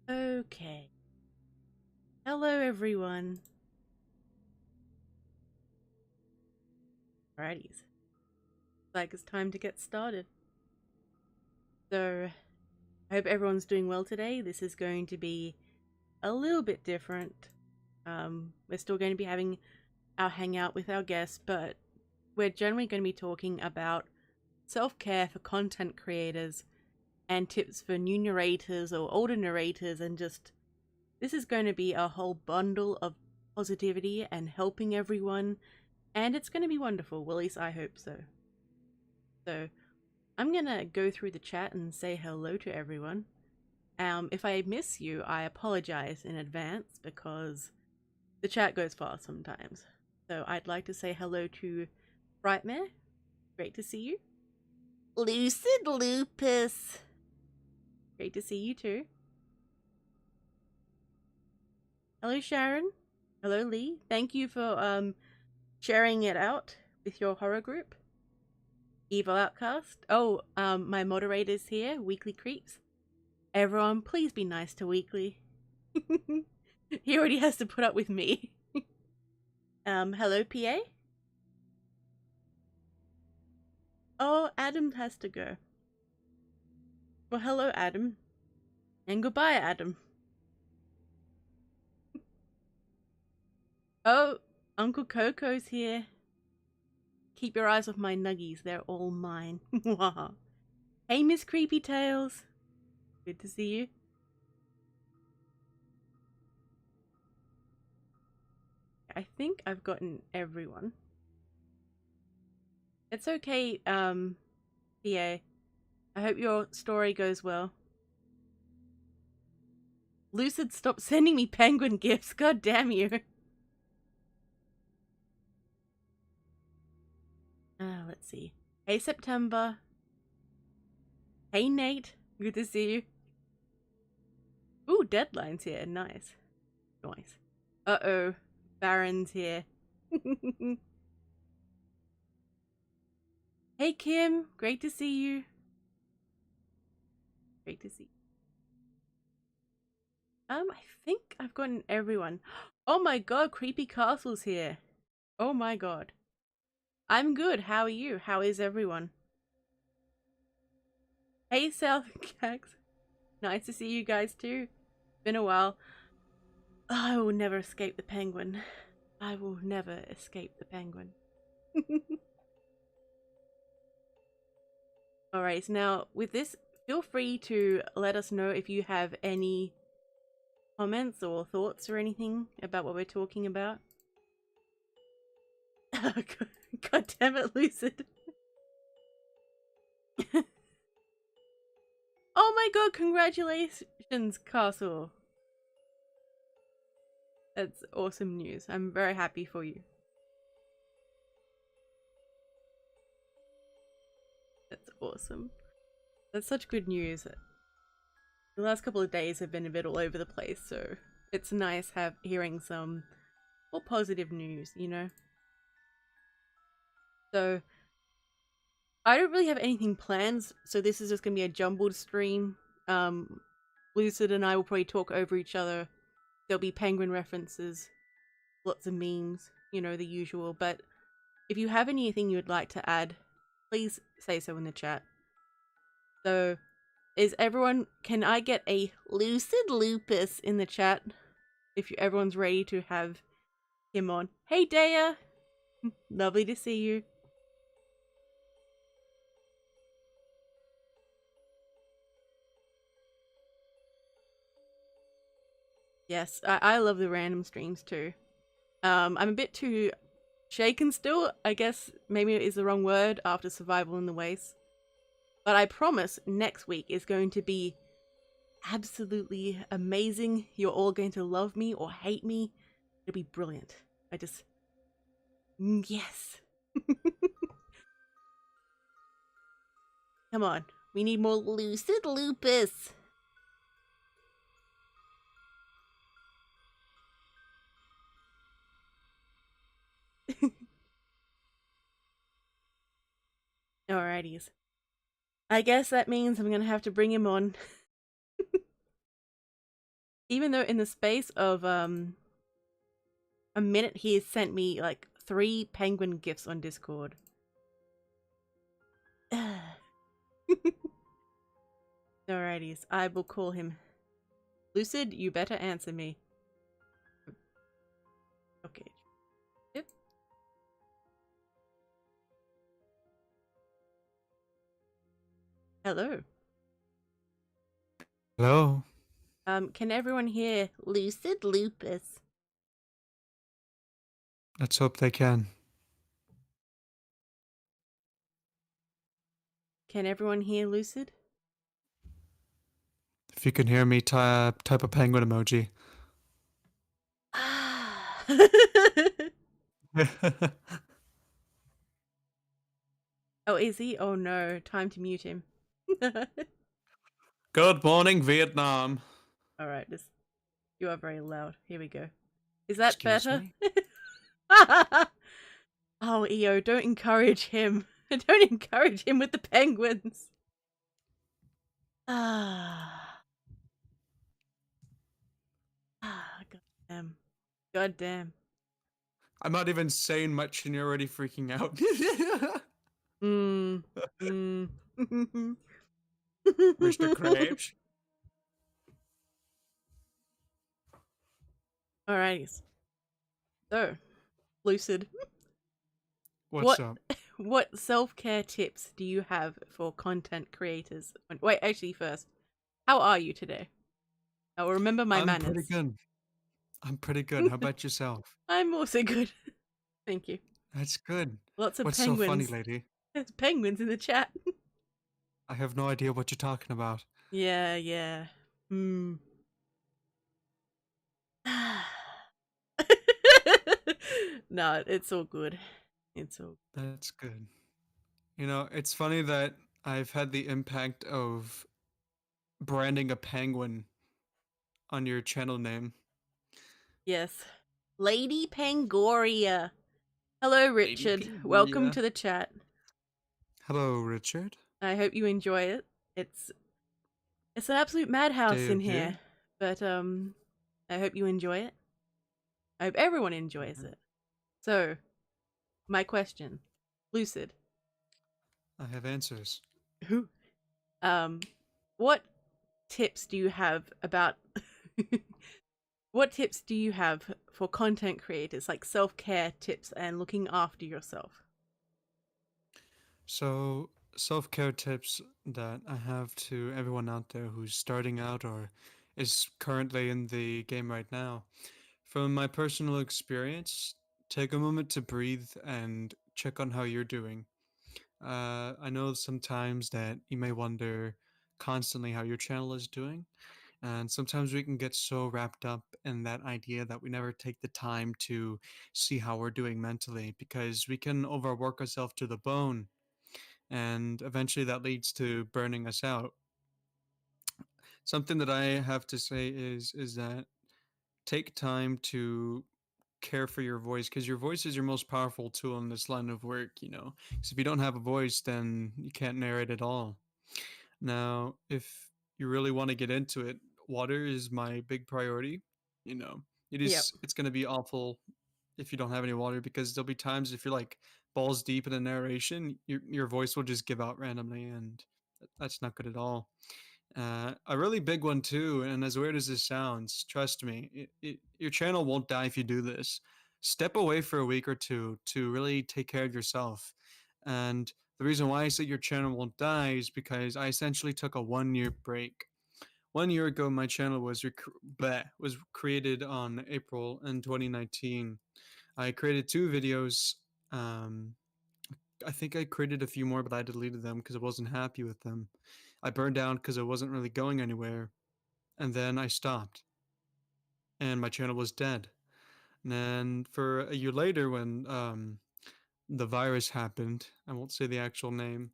Okay. Hello, everyone. Alrighties. Like it's time to get started. So, I hope everyone's doing well today. This is going to be a little bit different. We're still going to be having our hangout with our guests, but we're generally going to be talking about self-care for content creators and tips for new narrators or older narrators, and just this is going to be a whole bundle of positivity and helping everyone, and it's going to be wonderful. Well, at least I hope so. So I'm gonna go through the chat and say hello to everyone. If I miss you, I apologize in advance because the chat goes fast sometimes. So I'd like to say hello to Frightmare. Great to see you. Lucid, Lupus. Great to see you too. Hello, Sharon. Hello, Lee. Thank you for sharing it out with your horror group. Evil Outcast. Oh, my moderators here, Weekly Creeps. Everyone, please be nice to Weekly. He already has to put up with me. Hello, PA? Oh, Adam has to go. Well, hello, Adam. And goodbye, Adam. Oh, Uncle Coco's here. Keep your eyes off my nuggies. They're all mine. Hey, Miss Creepy Tails. Good to see you. I think I've gotten everyone. It's okay, PA. I hope your story goes well. Lucid, stop sending me penguin gifts. God damn you. Let's see. Hey, September. Hey, Nate. Good to see you. Ooh, Deadline's here. Nice. Nice. Uh-oh. Baron's here. Hey, Kim. Great to see you. Great to see you. I think I've gotten everyone. Oh my god, Creepy Castle's here. Oh my god. I'm good. How are you? How is everyone? Hey, South Cax. Nice to see you guys too. Been a while. I will never escape the penguin. I will never escape the penguin. Alright, so now with this, feel free to let us know if you have any comments or thoughts or anything about what we're talking about. God damn it, Lucid. Oh my god, congratulations, Castle. That's awesome news. I'm very happy for you. That's awesome. That's such good news. The last couple of days have been a bit all over the place, so it's nice hearing some more positive news, you know? So, I don't really have anything planned, so this is just gonna be a jumbled stream. Lucid and I will probably talk over each other. There'll be penguin references, lots of memes, you know, the usual, but if you have anything you would like to add, please say so in the chat. So, can I get a Lucid Lupus in the chat? If everyone's ready to have him on. Hey, Daya! Lovely to see you. Yes, I love the random streams too. I'm a bit too shaken still, I guess maybe it is the wrong word after Survival in the Waste. But I promise next week is going to be absolutely amazing. You're all going to love me or hate me. It'll be brilliant. Yes. Come on. We need more Lucid Lupus. Alrighties. I guess that means I'm gonna have to bring him on. Even though in the space of a minute he has sent me like 3 penguin gifts on Discord. Alrighties, I will call him. Lucid, you better answer me. Okay. Yep. Hello. Hello. Can everyone hear Lucid Lupus? Let's hope they can. Can everyone hear Lucid? If you can hear me, type a penguin emoji. Ah. Oh, is he? Oh no, time to mute him. Good morning, Vietnam. Alright, you are very loud. Here we go. Is that Excuse better? me? Oh, EO, don't encourage him. Don't encourage him with the penguins. Ah. Ah, goddamn. Goddamn. I'm not even saying much and you're already freaking out. Mm. Mr. Krabs. Alrighties. So, Lucid, What's what up? what self-care tips do you have for content creators? Wait, actually first, how are you today? I will remember my I'm pretty manners. good. I'm pretty good. How about yourself? I'm also good. Thank you. That's good. Lots of What's so funny, penguins. lady? There's penguins in the chat. I have no idea what you're talking about. Yeah, yeah. Hmm. No, it's all good. It's all That's good. You know, it's funny that I've had the impact of branding a penguin on your channel name. yes. Lady Pangoria. Hello, Lady Richard. Welcome Pinguria. to the chat. Hello, Richard. I hope you enjoy it. It's an absolute madhouse in Did you? here, but I hope you enjoy it. I hope everyone enjoys Mhm. it. So, my question, Lucid, I have answers. who, um, what tips do you have about? What tips do you have for content creators, like self-care tips and looking after yourself? So, self care tips that I have to everyone out there who's starting out or is currently in the game right now. From my personal experience, take a moment to breathe and check on how you're doing. I know sometimes that you may wonder constantly how your channel is doing. And sometimes we can get so wrapped up in that idea that we never take the time to see how we're doing mentally because we can overwork ourselves to the bone. And eventually that leads to burning us out. Something that I have to say is that take time to care for your voice because your voice is your most powerful tool in this line of work, you know. Because if you don't have a voice, then you can't narrate at all. Now, if you really want to get into it, water is my big priority. You know, Yep. it's going to be awful if you don't have any water because there'll be times if you're like balls deep in a narration, your voice will just give out randomly, and that's not good at all. A really big one too, and as weird as this sounds, trust me, your channel won't die if you do this. Step away for a week or two to really take care of yourself. And the reason why I say your channel won't die is because I essentially took a 1 year break. 1 year ago, my channel was created on April in 2019. I created 2 videos. Um, I think I created a few more, but I deleted them because I wasn't happy with them. I burned down because I wasn't really going anywhere, and then I stopped, and my channel was dead. And then for a year later, when the virus happened, I won't say the actual name.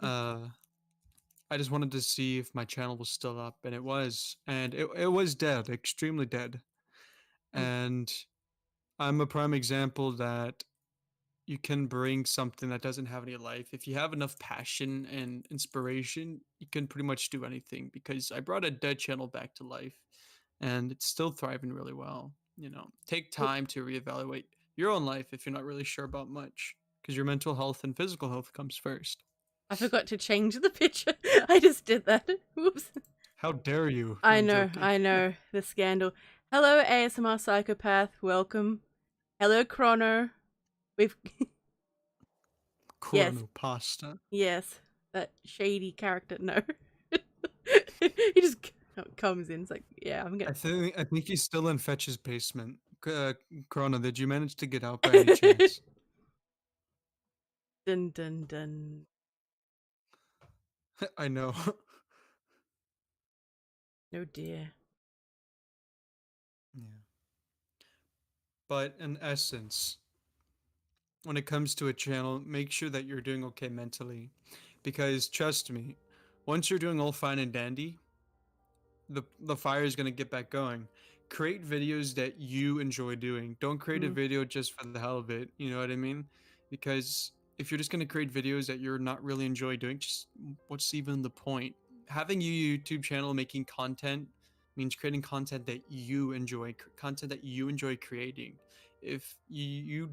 Uh, I just wanted to see if my channel was still up, and it was, and it was dead, extremely dead. Mm. And I'm a prime example that you can bring something that doesn't have any life. If you have enough passion and inspiration, you can pretty much do anything because I brought a dead channel back to life. and it's still thriving really well. Take time to reevaluate your own life if you're not really sure about much, because your mental health and physical health comes first. I forgot to change the picture. I just did that. Whoops. How dare you? No, I I'm know, joking. I know. The scandal. Hello, ASMR Psychopath. Welcome. Hello, Chrono. We've. Yes, Chronopasta. yes. That shady character. No. He just comes in. It's like, yeah, I'm I gonna. think he's still in Fetch's basement. Chrono, did you manage to get out by any chance? Dun dun dun. I know. Oh dear. Yeah. But in essence, when it comes to a channel, make sure that you're doing okay mentally. Because trust me, once you're doing all fine and dandy, the fire is going to get back going. Create videos that you enjoy doing. Don't create a Mm. video just for the hell of it. You know what I mean? Because if you're just going to create videos that you're not really enjoy doing, just what's even the point? Having a YouTube channel making content means creating content that you enjoy, content that you enjoy creating. If you're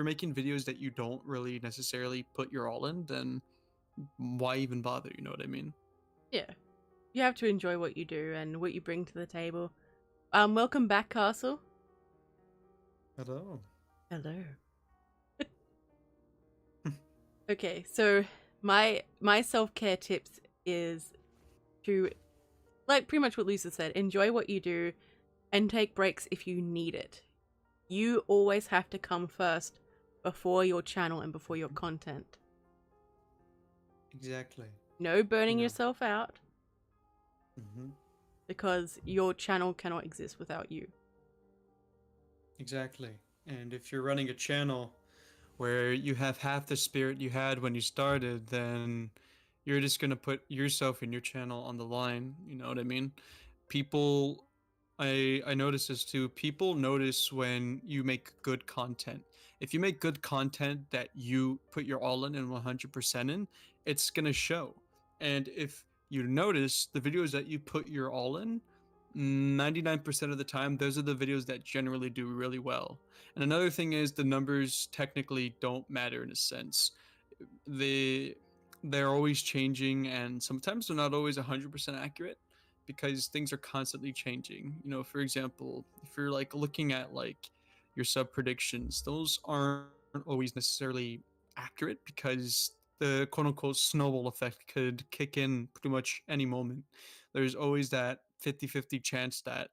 making videos that you don't really necessarily put your all in, then why even bother? You know what I mean? Yeah. You have to enjoy what you do and what you bring to the table. Welcome back, Castle. Hello. Hello. Okay, so my self-care tips is to, like pretty much what Lisa said, enjoy what you do and take breaks if you need it. You always have to come first before your channel and before your content. Exactly. No You burning know. yourself out Hmm. because your channel cannot exist without you. Exactly. And if you're running a channel where you have half the spirit you had when you started, then you're just going to put yourself and your channel on the line. You know what I mean? People, I notice this too. People notice when you make good content. If you make good content that you put your all in and 100% in, it's going to show. And if you notice the videos that you put your all in, 99% of the time, those are the videos that generally do really well. And another thing is the numbers technically don't matter in a sense. They they're always changing and sometimes they're not always 100% accurate because things are constantly changing. For example, if you're like looking at like your sub predictions, those aren't always necessarily accurate because the quote unquote snowball effect could kick in pretty much any moment. There's always that 50-50 chance that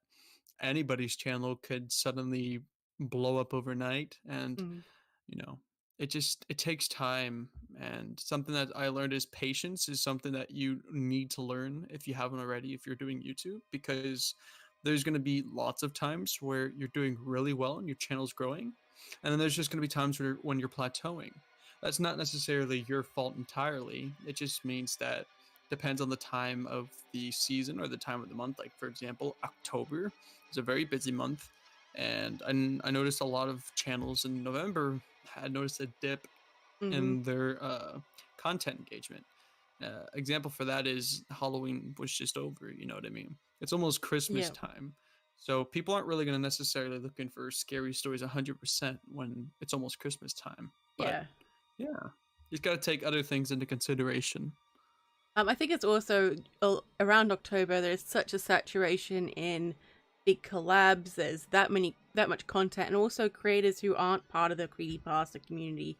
anybody's channel could suddenly blow up overnight, and Mm. you know it takes time, and something that I learned is patience is something that you need to learn if you haven't already, if you're doing YouTube, because there's going to be lots of times where you're doing really well and your channel's growing, and then there's just going to be times when you're plateauing. That's not necessarily your fault entirely. It just means that depends on the time of the season or the time of the month. Like for example, October is a very busy month, and I noticed a lot of channels in November had noticed a dip Mm-hmm. in their content engagement. Example for that is Halloween was just over. You know what I mean? It's almost Christmas Yeah. time, so people aren't really going to necessarily looking for scary stories 100% when it's almost Christmas time. But Yeah. yeah, you've got to take other things into consideration. I think it's also around October. There's such a saturation in big collabs. There's that much content, and also creators who aren't part of the creepypasta community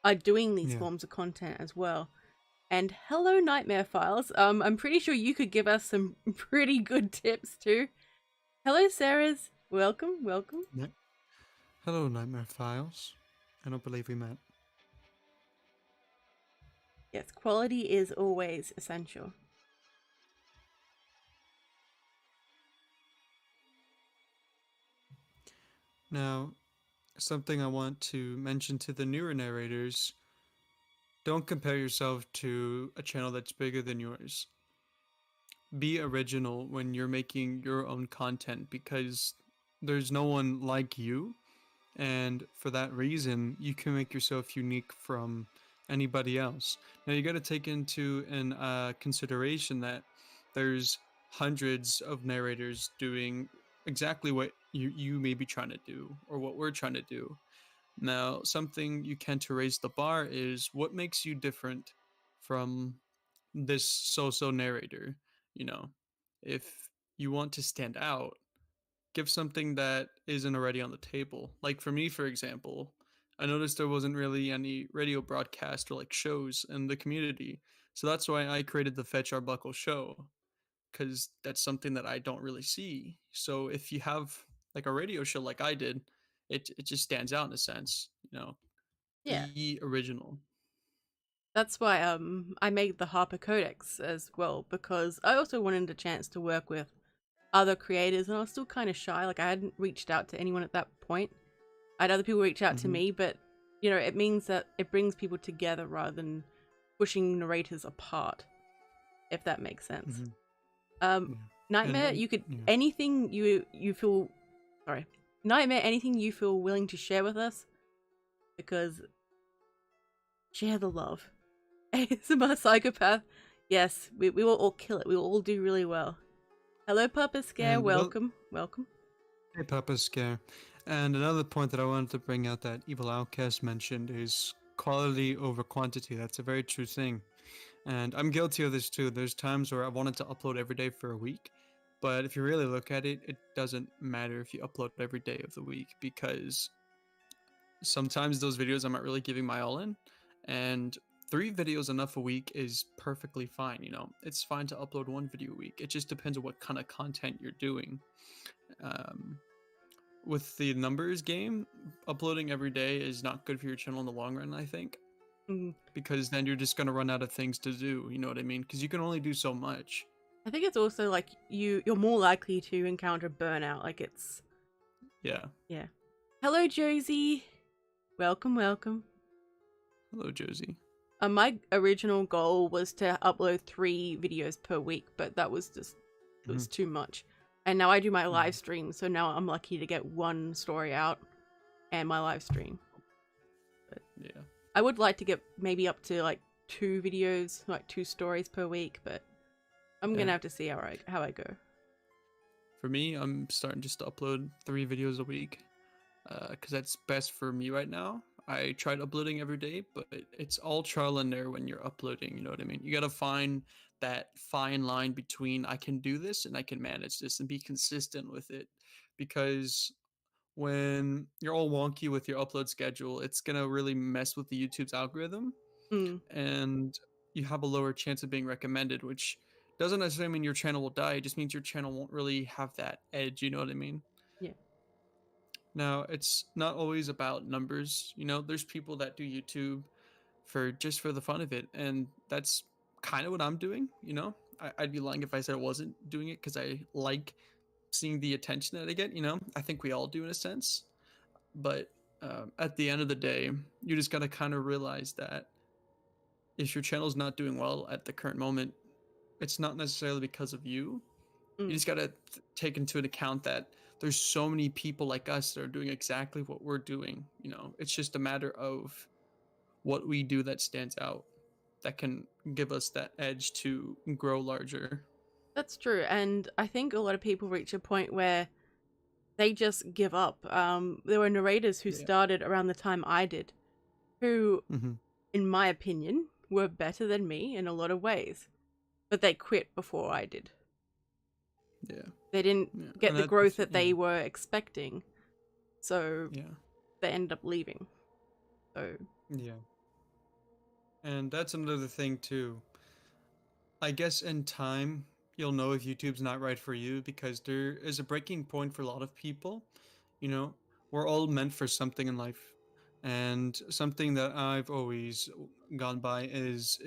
are doing these Yeah. forms of content as well. And hello, Nightmare Files. I'm pretty sure you could give us some pretty good tips too. Hello, Sarah's. Welcome, welcome. Yeah. Hello, Nightmare Files. I don't believe we met. Yes, quality is always essential. Now, something I want to mention to the newer narrators: don't compare yourself to a channel that's bigger than yours. Be original when you're making your own content because there's no one like you, and for that reason, you can make yourself unique from anybody else. Now, you got to take into an consideration that there's hundreds of narrators doing exactly what you may be trying to do or what we're trying to do. Now, something you can to raise the bar is what makes you different from this so-so narrator. You know, if you want to stand out, give something that isn't already on the table. Like for me, for example, I noticed there wasn't really any radio broadcast or like shows in the community. So that's why I created the Fetch Arbuckle show, because that's something that I don't really see. So if you have like a radio show like I did, it just stands out in a sense, you know. Yeah. Be original. That's why I made the Harper Codex as well, because I also wanted a chance to work with other creators, and I was still kind of shy. Like I hadn't reached out to anyone at that point. I had other people reach out to Mm-hmm. me, but you know, it means that it brings people together rather than pushing narrators apart, if that makes sense. Mm-hmm. Um, Yeah. Nightmare, you could Yeah. anything you feel sorry. Nightmare, anything you feel willing to share with us, because share the love. ASMR psychopath. Yes, we will all kill it. We will all do really well. Hello, Papa Scare. And Welcome. Welcome. hey, Papa Scare. And another point that I wanted to bring out that Evil Outcast mentioned is quality over quantity. That's a very true thing. And I'm guilty of this too. There's times where I wanted to upload every day for a week, but if you really look at it, it doesn't matter if you upload every day of the week, because sometimes those videos I'm not really giving my all in, and 3 videos enough a week is perfectly fine. You know, it's fine to upload 1 video a week. It just depends on what kind of content you're doing. Um, with the numbers game, uploading every day is not good for your channel in the long run, I think, Mm. because then you're just going to run out of things to do, you know what I mean? Because you can only do so much. I think it's also like you're more likely to encounter burnout. Like it's Yeah. yeah. Hello, Josie. Welcome, welcome. Hello, Josie. My original goal was to upload 3 videos per week, but that was just it Mhm. was too much. And now I do my live Mhm. stream, so now I'm lucky to get 1 story out and my live stream. But Yeah. I would like to get maybe up to like 2 videos, like 2 stories per week, but I'm Yeah. gonna have to see how I go. For me, I'm starting just to upload 3 videos a week, because that's best for me right now. I tried uploading every day, but it's all trial and error when you're uploading. You know what I mean? You gotta find that fine line between I can do this and I can manage this and be consistent with it, because when you're all wonky with your upload schedule, it's gonna really mess with the YouTube's algorithm, Mm, and you have a lower chance of being recommended, which doesn't necessarily mean your channel will die. It just means your channel won't really have that edge. You know what I mean? yeah, Now, it's not always about numbers. You know, there's people that do YouTube for just for the fun of it, and that's kind of what I'm doing. You know, I'd be lying if I said I wasn't doing it because I like seeing the attention that I get. You know, I think we all do in a sense, but at the end of the day, you just gotta kind of realize that if your channel's not doing well at the current moment, it's not necessarily because of you. You mm. just gotta take into an account that there's so many people like us that are doing exactly what we're doing. You know, it's just a matter of what we do that stands out, that can give us that edge to grow larger. That's true. And I think a lot of people reach a point where they just give up. There were narrators who Yeah. started around the time I did, who, Mm-hmm. in my opinion, were better than me in a lot of ways, but they quit before I did. Yeah. They didn't Yeah. get And the that. growth that Yeah. they were expecting, so Yeah. they ended up leaving. So, Yeah. And that's another thing too. I guess in time you'll know if YouTube's not right for you, because there is a breaking point for a lot of people. You know, we're all meant for something in life. And something that I've always gone by is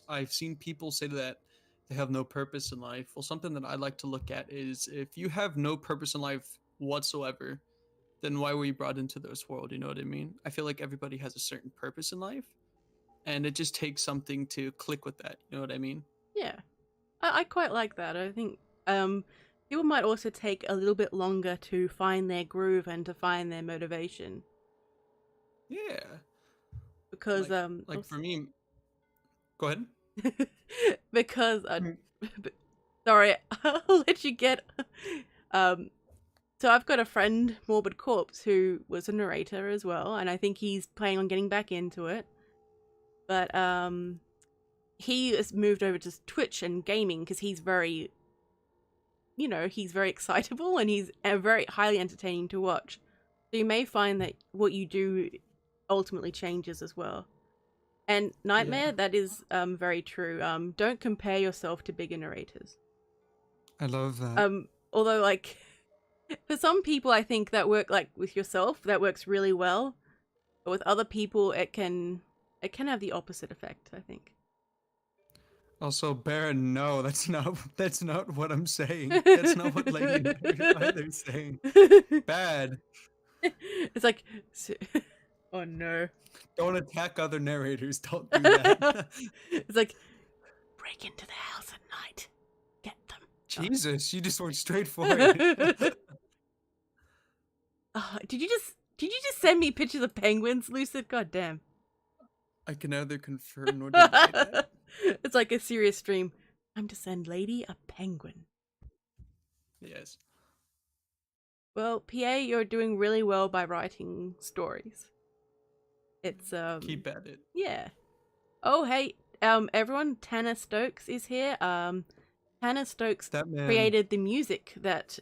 I've seen people say that they have no purpose in life. Well, something that I like to look at is, if you have no purpose in life whatsoever, then why were you brought into this world? You know what I mean? I feel like everybody has a certain purpose in life, and it just takes something to click with that. You know what I mean? yeah, I quite like that. I think people might also take a little bit longer to find their groove and to find their motivation Yeah. because Like for me, go ahead. because Mm. Sorry, I'll let you get. Um, so I've got a friend, Morbid Corpse, who was a narrator as well, and I think he's planning on getting back into it. But he has moved over to Twitch and gaming because he's very, he's very excitable and he's very highly entertaining to watch. So you may find that what you do ultimately changes as well. And Nightmare, Yeah. that is very true. Don't compare yourself to bigger narrators. I love that. Although like for some people I think that work like with yourself, that works really well. But with other people it can have the opposite effect, I think. Also, Baron, no, that's not what I'm saying. That's not what Lady and either saying. Bad. It's like oh no. Don't attack other narrators. Don't do that. It's like break into the house at night. Get them. Jesus, you just went straight for it. Did you just send me pictures of penguins, Lucid? God damn. I can neither confirm nor deny that. It's like a serious stream. Time to send Lady a penguin. Yes. Well, PA, you're doing really well by writing stories. It's Keep at it. yeah. Oh hey, everyone, Tanner Stokes is here. Tanner Stokes That man. created the music that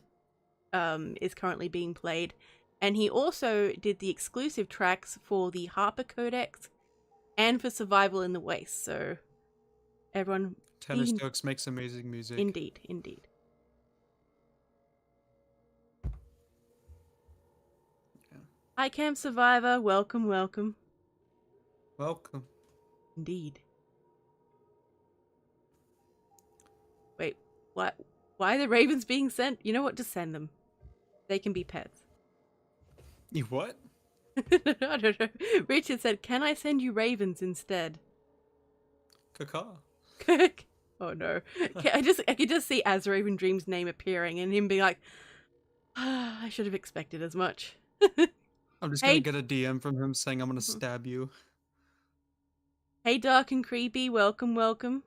is currently being played, and he also did the exclusive tracks for the Harper Codex and for Survival in the Waste. So everyone, Tanner Stokes makes amazing music. Indeed, indeed. Yeah. Hi, Camp Survivor. Welcome, welcome. Welcome. Indeed. Wait, what? Why are the ravens being sent? You know what? Just send them. They can be pets. You what? I don't know. Richard said, "Can I send you ravens instead?" Caca. Oh no! I could just see As Raven Dream's name appearing and him being like, I should have expected as much. I'm just gonna get a DM from him saying I'm gonna stab you. Hey, Dark and Creepy, welcome, welcome.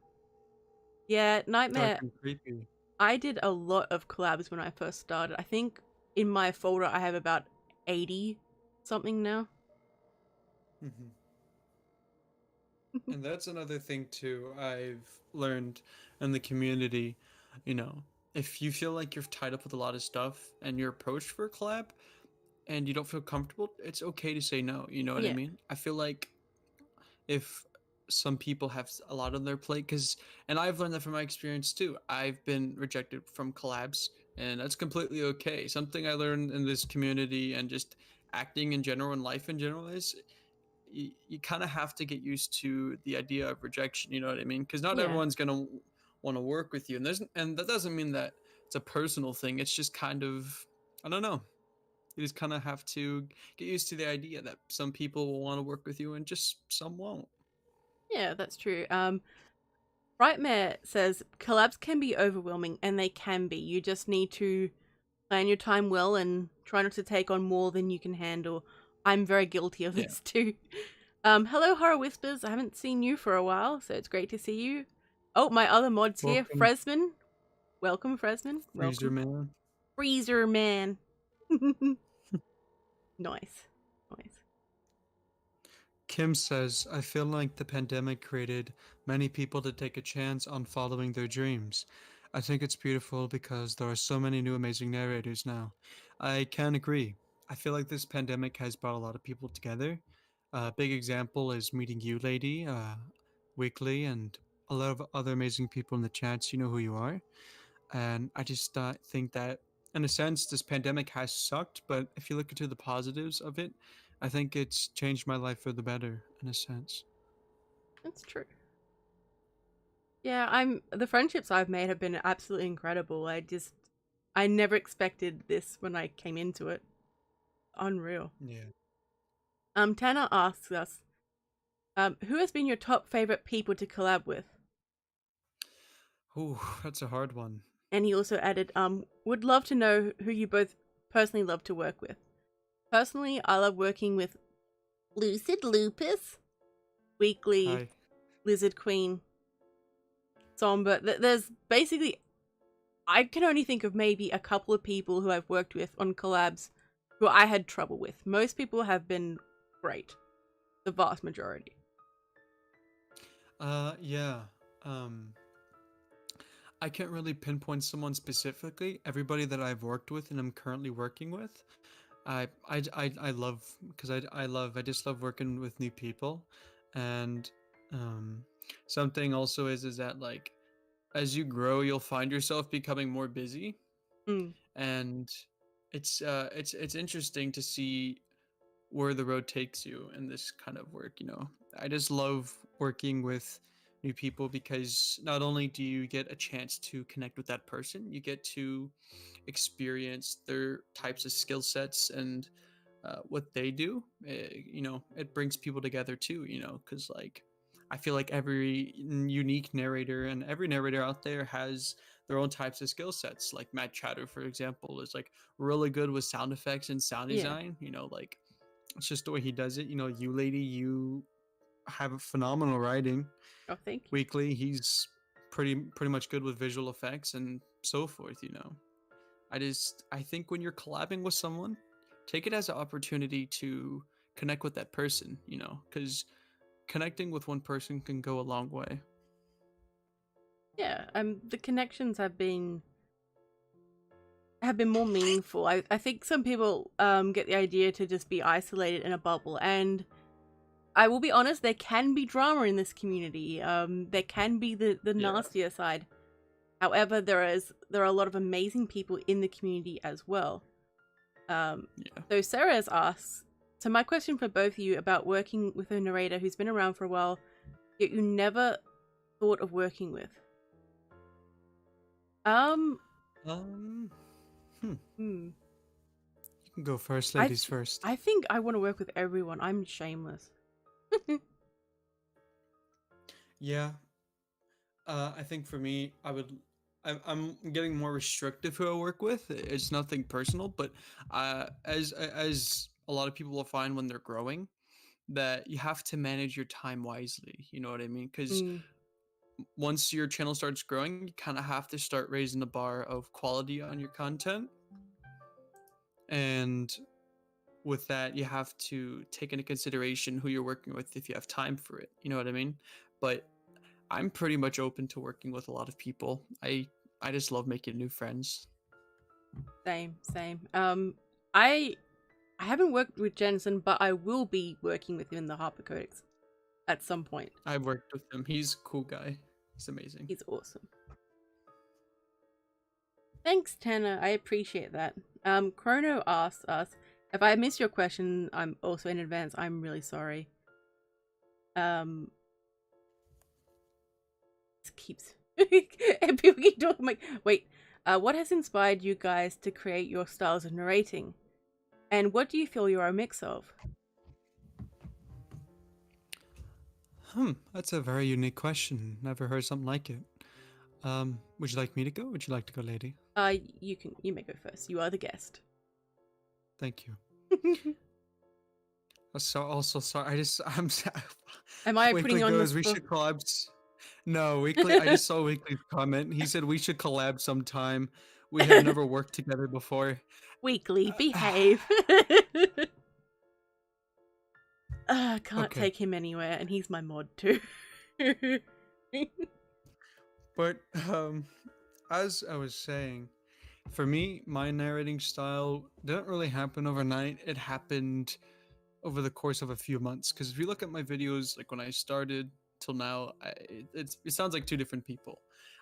Yeah, Nightmare. Dark and creepy. I did a lot of collabs when I first started. I think in my folder I have about 80 something now. And that's another thing too I've learned in the community. You know, if you feel like you're tied up with a lot of stuff and you're approached for a collab and you don't feel comfortable, it's okay to say no. You know what I mean? I feel like if some people have a lot on their plate, and I've learned that from my experience too. I've been rejected from collabs, and that's completely okay. Something I learned in this community and just acting in general and life in general is you kind of have to get used to the idea of rejection. You know what I mean? Because not everyone's gonna want to work with you, and that doesn't mean that it's a personal thing. It's just kind of, I don't know. You just kind of have to get used to the idea that some people will want to work with you and just some won't. Yeah, that's true. Frightmare says collabs can be overwhelming, and they can be. You just need to plan your time well and try not to take on more than you can handle. I'm very guilty of this too. Hello, Horror Whispers. I haven't seen you for a while, so it's great to see you. Oh, my other mods here. Fresman. Welcome, Fresman. Freezer Man. Freezer Man. Nice. Nice. Kim says, I feel like the pandemic created many people to take a chance on following their dreams. I think it's beautiful because there are so many new amazing narrators now. I can agree. I feel like this pandemic has brought a lot of people together. A big example is meeting you, Lady, Weekly, and a lot of other amazing people in the chats. You know who you are. And I just think that, in a sense, this pandemic has sucked, but if you look into the positives of it, I think it's changed my life for the better, in a sense. That's true. Yeah, the friendships I've made have been absolutely incredible. I never expected this when I came into it. Unreal. Yeah. Tanner asks us, who has been your top favorite people to collab with? Ooh, that's a hard one. And he also added, would love to know who you both personally love to work with. Personally, I love working with Lucid, Lupus, Weekly, Hi. Lizard Queen, Somber. There's basically I can only think of maybe a couple of people who I've worked with on collabs who I had trouble with. Most people have been great. The vast majority. Yeah. Um, I can't really pinpoint someone specifically. Everybody that I've worked with and I'm currently working with, I love because I just love working with new people, and um, something also is that like as you grow, you'll find yourself becoming more busy, Mm, and it's interesting to see where the road takes you in this kind of work. I just love working with new people because not only do you get a chance to connect with that person, you get to experience their types of skill sets and what they do. It brings people together too, because like I feel like every unique narrator and every narrator out there has their own types of skill sets. Like Matt Chatter, for example, is like really good with sound effects and sound yeah. design. Like it's just the way he does it. You lady, you have a phenomenal writing. Oh, thank you. Weekly, he's pretty much good with visual effects and so forth. I think when you're collabing with someone, take it as an opportunity to connect with that person. Because connecting with one person can go a long way. Yeah. The connections have been more meaningful. I think some people get the idea to just be isolated in a bubble, and I will be honest, there can be drama in this community. There can be the Yeah, nastier side. However, there are a lot of amazing people in the community as well. yeah. So Sarah has asked. So my question for both of you about working with a narrator who's been around for a while, yet you never thought of working with. Um, Um, hmm. hmm. You can go first, I ladies first. I think I want to work with everyone. I'm shameless. Yeah, I think for me, I'm getting more restrictive who I work with. It's nothing personal, but as a lot of people will find when they're growing, that you have to manage your time wisely. You know what I mean? Because Mm, once your channel starts growing, you kind of have to start raising the bar of quality on your content, and with that, you have to take into consideration who you're working with if you have time for it. You know what I mean? But I'm pretty much open to working with a lot of people. I just love making new friends. same, same. I haven't worked with Jensen, but I will be working with him in the Harper Codex at some point. I've worked with him. He's a cool guy. He's amazing. He's awesome. Thanks, Tanner. I appreciate that. Chrono asks us if I missed your question. I'm also in advance. I'm really sorry. This keeps and people keep talking. I'm like, wait. What has inspired you guys to create your styles of narrating, and what do you feel you are a mix of? That's a very unique question. Never heard something like it. Would you like me to go? Would you like to go, lady? You may go first. You are the guest. Thank you. So also sorry. Am I putting Weekly you on the goes. We spot? should collab. No, Weekly. I just saw Weekly's comment. He said we should collab sometime. We have never worked together before. Weekly, behave. I can't Okay, take him anywhere, and he's my mod too. but as I was saying, for me, my narrating style didn't really happen overnight. It happened over the course of a few months. Because if you look at my videos, like when I started till now, it sounds like two different people.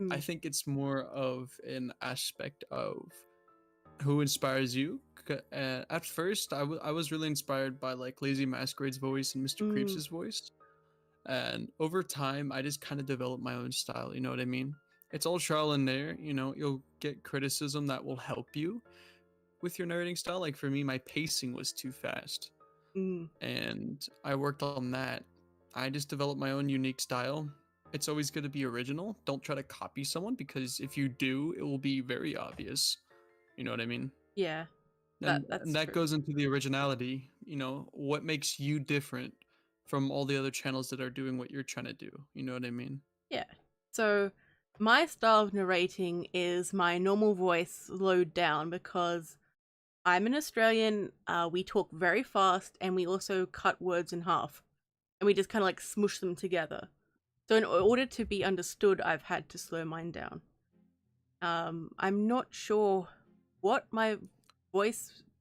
I Mm, think it's more of an aspect of who inspires you. At first, I was really inspired by like Lazy Masquerade's voice and Mr. mm, Creeps' voice. And over time, I just kind of developed my own style. You know what I mean? It's all trial and error. You'll get criticism that will help you with your narrating style. Like for me, my pacing was too fast, mm. and I worked on that. I just developed my own unique style. It's always good to be original. Don't try to copy someone because if you do, it will be very obvious. You know what I mean? Yeah, And that's that true. goes into the originality. What makes you different from all the other channels that are doing what you're trying to do. You know what I mean? Yeah. So my style of narrating is my normal voice slowed down because I'm an Australian. We talk very fast and we also cut words in half and we just kind of like smush them together. So in order to be understood, I've had to slow mine down. I'm not sure what my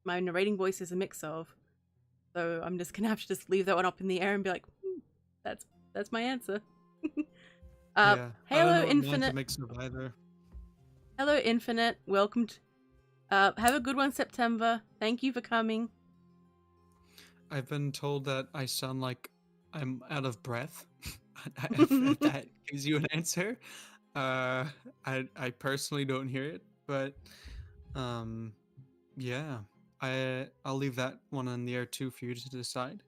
narrating voice is a mix of. So I'm just gonna have to just leave that one up in the air and be like, that's my answer. Yeah, I don't Hello know what mine's a Infinite. mix of either. Hello Infinite. Welcome to, have a good one, September. Thank you for coming. I've been told that I sound like I'm out of breath. If that gives you an answer, I personally don't hear it, but um, yeah, I'll leave that one in the air too for you to decide.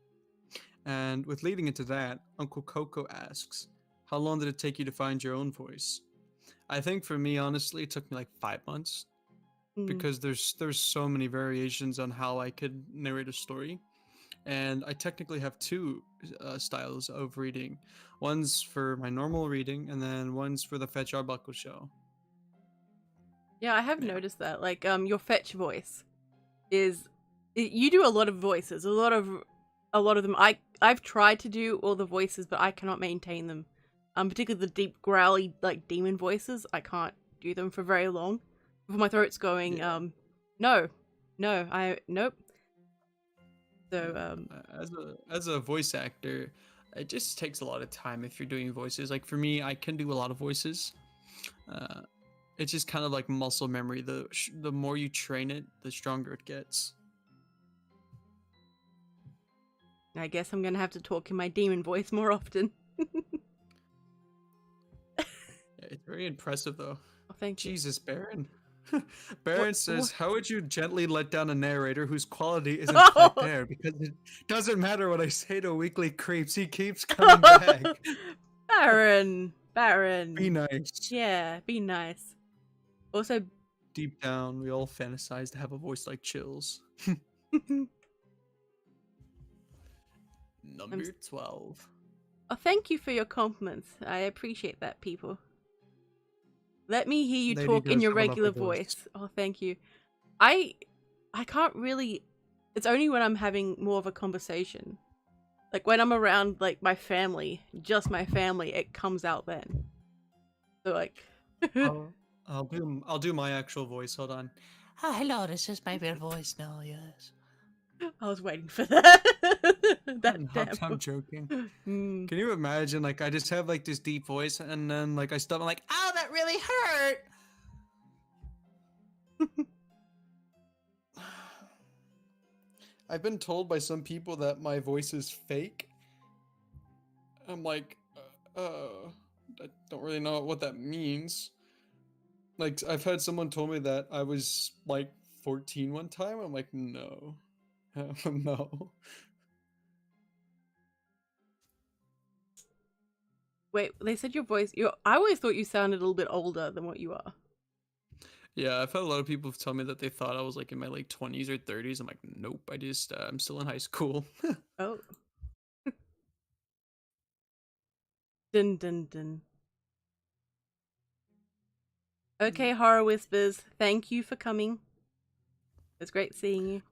And with leading into that, Uncle Coco asks, "How long did it take you to find your own voice?" I think for me, honestly, it took me like 5 months Mm. because there's so many variations on how I could narrate a story. And I technically have two styles of reading. One's for my normal reading, and then one's for the Fetch Arbuckle show. Yeah, I have Yeah, noticed that. Like, your fetch voice is you do a lot of voices, a lot of them. I've tried to do all the voices, but I cannot maintain them. Particularly the deep growly like demon voices. I can't do them for very long before my throat's going. yeah. No, nope. So As a voice actor, it just takes a lot of time if you're doing voices. Like for me, I can do a lot of voices. Uh, it's just kind of like muscle memory. The more you train it, the stronger it gets. I guess I'm gonna have to talk in my demon voice more often. Yeah, it's very impressive though. Oh, thank you. Jesus, Baron. What? Baron What? says, "How would you gently let down a narrator whose quality isn't quite there? Because it doesn't matter what I say to weekly creeps, he keeps coming back." Baron, Be Baron. nice. Yeah, be nice. Also, Deep down, we all fantasize to have a voice like Chills. I'm. Number 12. Oh, thank you for your compliments. I appreciate that, people. Let me hear you Lady talk in does your have a lovely regular voice. voice. Oh, thank you. I I can't really. It's only when I'm having more of a conversation. Like when I'm around like my family, just my family, it comes out then. So like Oh, I'll do my actual voice. Hold on. Oh, hello. This is my real voice now. Yes. I was waiting for that. That I'm, damn. I'm joking. Mm. Can you imagine? Like, I just have like this deep voice, and then like I stop. I'm like, "Ow, that really hurt." I've been told by some people that my voice is fake. I'm like, I don't really know what that means. Like, I've had someone told me that I was like 14 one time. I'm like, no, no. Wait, they said your voice. I always thought you sounded a little bit older than what you are. Yeah, I've had a lot of people tell me that they thought I was like in my like 20s or 30s. I'm like, nope. I'm still in high school. Oh, dun dun dun. Okay, Horror Whispers. Thank you for coming. It's great seeing you.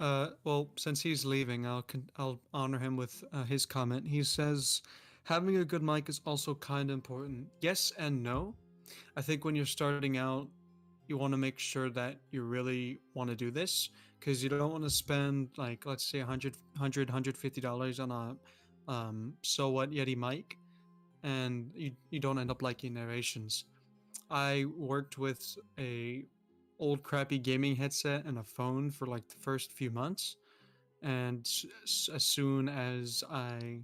Well, since he's leaving, I'll honor him with his comment. He says, "Having a good mic is also kind of important. Yes and no. I think when you're starting out, you want to make sure that you really want to do this because you don't want to spend like let's say $150 on a so what Yeti mic, and you don't end up liking narrations. I worked with a old crappy gaming headset and a phone for like the first few months, and as soon as I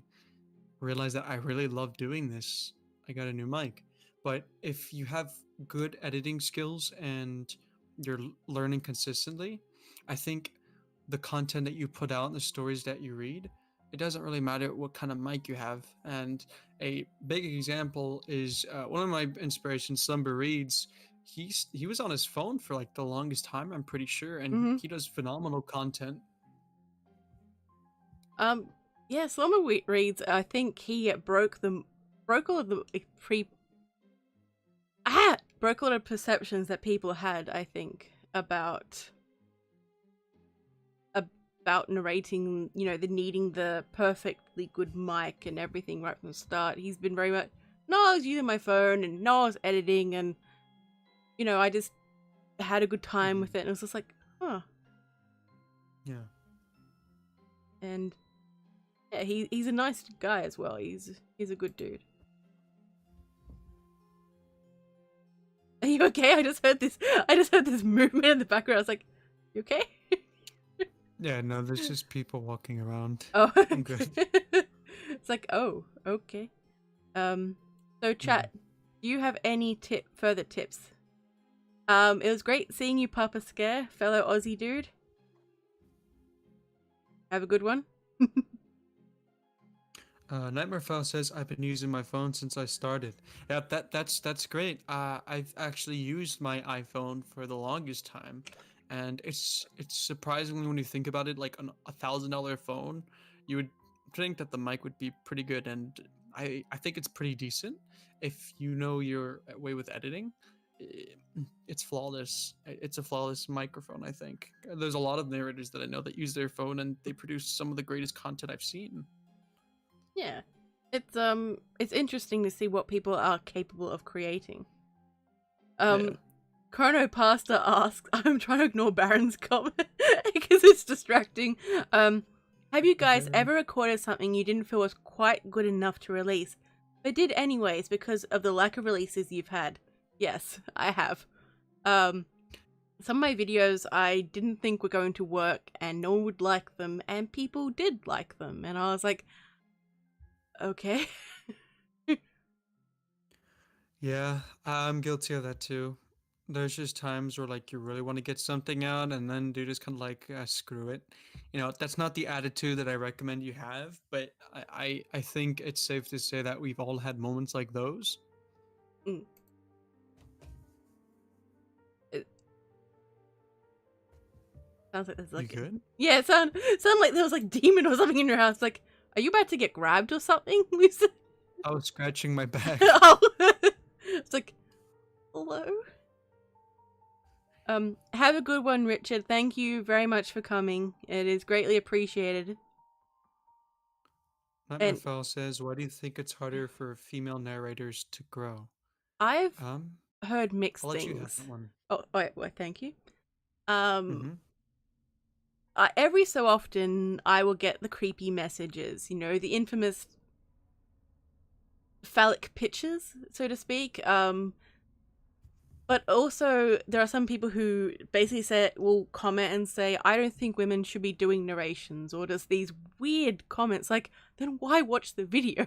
realized that I really love doing this, I got a new mic. But if you have good editing skills and you're learning consistently, I think the content that you put out and the stories that you read, it doesn't really matter what kind of mic you have. And a big example is one of my inspirations, Slumber Reads. He was on his phone for like the longest time, I'm pretty sure, and Mm-hmm. he does phenomenal content. Um, yeah, Slumber Reads. I think he broke all of the pre. broke a lot of perceptions that people had, I think, about narrating, you know, the needing the perfectly good mic and everything right from the start. He's been very much, no, I was using my phone and no, I was editing and, you know, I just had a good time with it. And it was just like, huh. Yeah. And yeah, he's a nice guy as well. He's a good dude. Are you okay? I just heard this movement in the background. I was like, you okay? Yeah, no, there's just people walking around. Oh, I'm good. It's like, oh, okay. So chat, do you have any further tips? It was great seeing you, Papa Scare, fellow Aussie dude. Have a good one. Nightmare File says I've been using my phone since I started. Yeah, that's great. I've actually used my iPhone for the longest time, and it's surprisingly, when you think about it, like a $1,000 phone, you would think that the mic would be pretty good, and I think it's pretty decent if you know your way with editing. It's flawless. It's a flawless microphone. I think there's a lot of narrators that I know that use their phone and they produce some of the greatest content I've seen. Yeah, it's interesting to see what people are capable of creating. Yeah. Chrono Pastor asks, I'm trying to ignore Baron's comment because it's distracting. Have you guys ever recorded something you didn't feel was quite good enough to release, but did anyways because of the lack of releases you've had? Yes, I have. Some of my videos I didn't think were going to work and no one would like them, and people did like them, and I was like, okay. Yeah, I'm guilty of that too. There's just times where like you really want to get something out, and then dude is kind of like, screw it. You know, that's not the attitude that I recommend you have, but I think it's safe to say that we've all had moments like those. Mm. It sounds like there's You like good? yeah, it sound like there was like demon or something in your house. Like, are you about to get grabbed or something, Lucid? I was scratching my back. Oh, it's like, hello. Have a good one, Richard. Thank you very much for coming. It is greatly appreciated. Nightmare And File says, "Why do you think it's harder for female narrators to grow?" I've Um, heard mixed I'll let you have things. that one. Oh, wait, thank you. Um, Mm-hmm. every so often I will get the creepy messages, you know, the infamous phallic pictures, so to speak. But also there are some people who basically will comment and say, I don't think women should be doing narrations, or just these weird comments like, then why watch the video?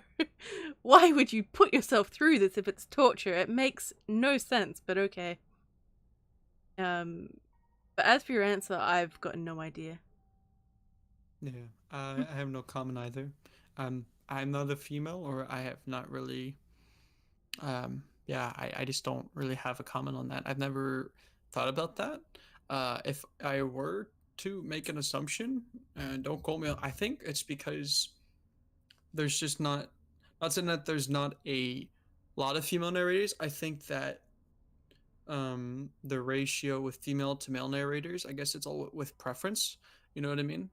Why would you put yourself through this if it's torture? It makes no sense, but okay. But as for your answer, I've got no idea. Yeah, I have no comment either. I'm not a female, or I have not really. Yeah, I just don't really have a comment on that. I've never thought about that. If I were to make an assumption, and don't quote me, I think it's because there's just not saying that there's not a lot of female narrators. I think that the ratio with female to male narrators, I guess it's all with preference. You know what I mean? Yeah.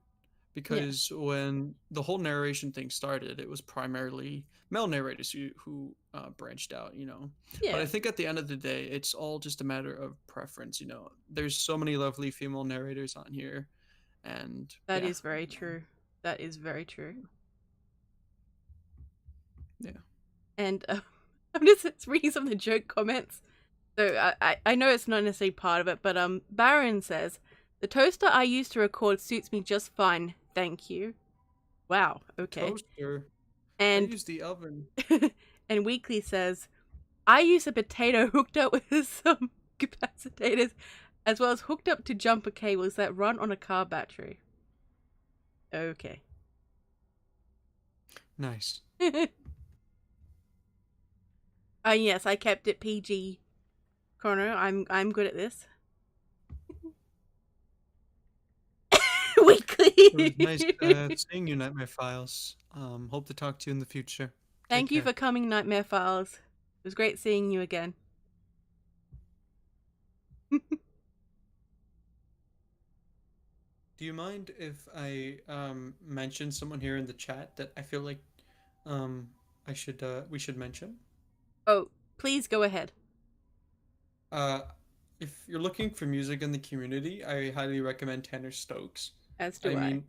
Because when the whole narration thing started, it was primarily male narrators who branched out, you know. But Yeah. I think at the end of the day, it's all just a matter of preference, you know. There's so many lovely female narrators on here, and That yeah, is very true. That is very true. yeah. And I'm just reading some of the joke comments. So I know it's not necessarily part of it, but Baron says, the toaster I use to record suits me just fine, thank you. Wow, okay. Toaster. I And use the oven. and Weekly says, I use a potato hooked up with some capacitors, as well as hooked up to jumper cables that run on a car battery. Okay. Nice. Yes, I kept it PG. Chrono, I'm good at this. It was Weekly. nice seeing you, Nightmare Files. Hope to talk to you in the future. Take Thank you care. for coming, Nightmare Files. It was great seeing you again. Do you mind if I mention someone here in the chat that I feel like um I should we should mention? Oh, please go ahead. Uh, if you're looking for music in the community, I highly recommend Tanner Stokes. As do I I. mean,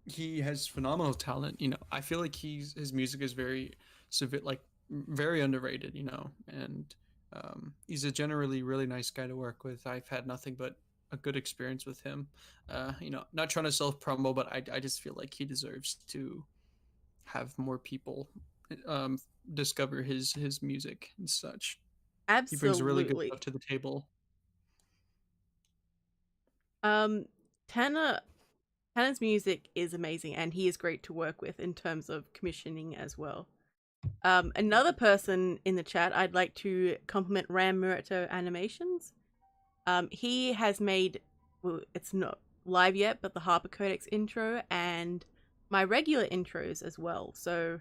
he has phenomenal talent. I feel like his music is very like very underrated. And he's a generally really nice guy to work with. I've had nothing but a good experience with him. Not trying to self promo, but I just feel like he deserves to have more people um discover his music and such. He brings really good Absolutely. stuff to the table. Um, Tanner Tanner's music is amazing, and he is great to work with in terms of commissioning as well. Another person in the chat, I'd like to compliment Ram Murito Animations. He has made, well, it's not live yet, but the Harper Codex intro and my regular intros as well. So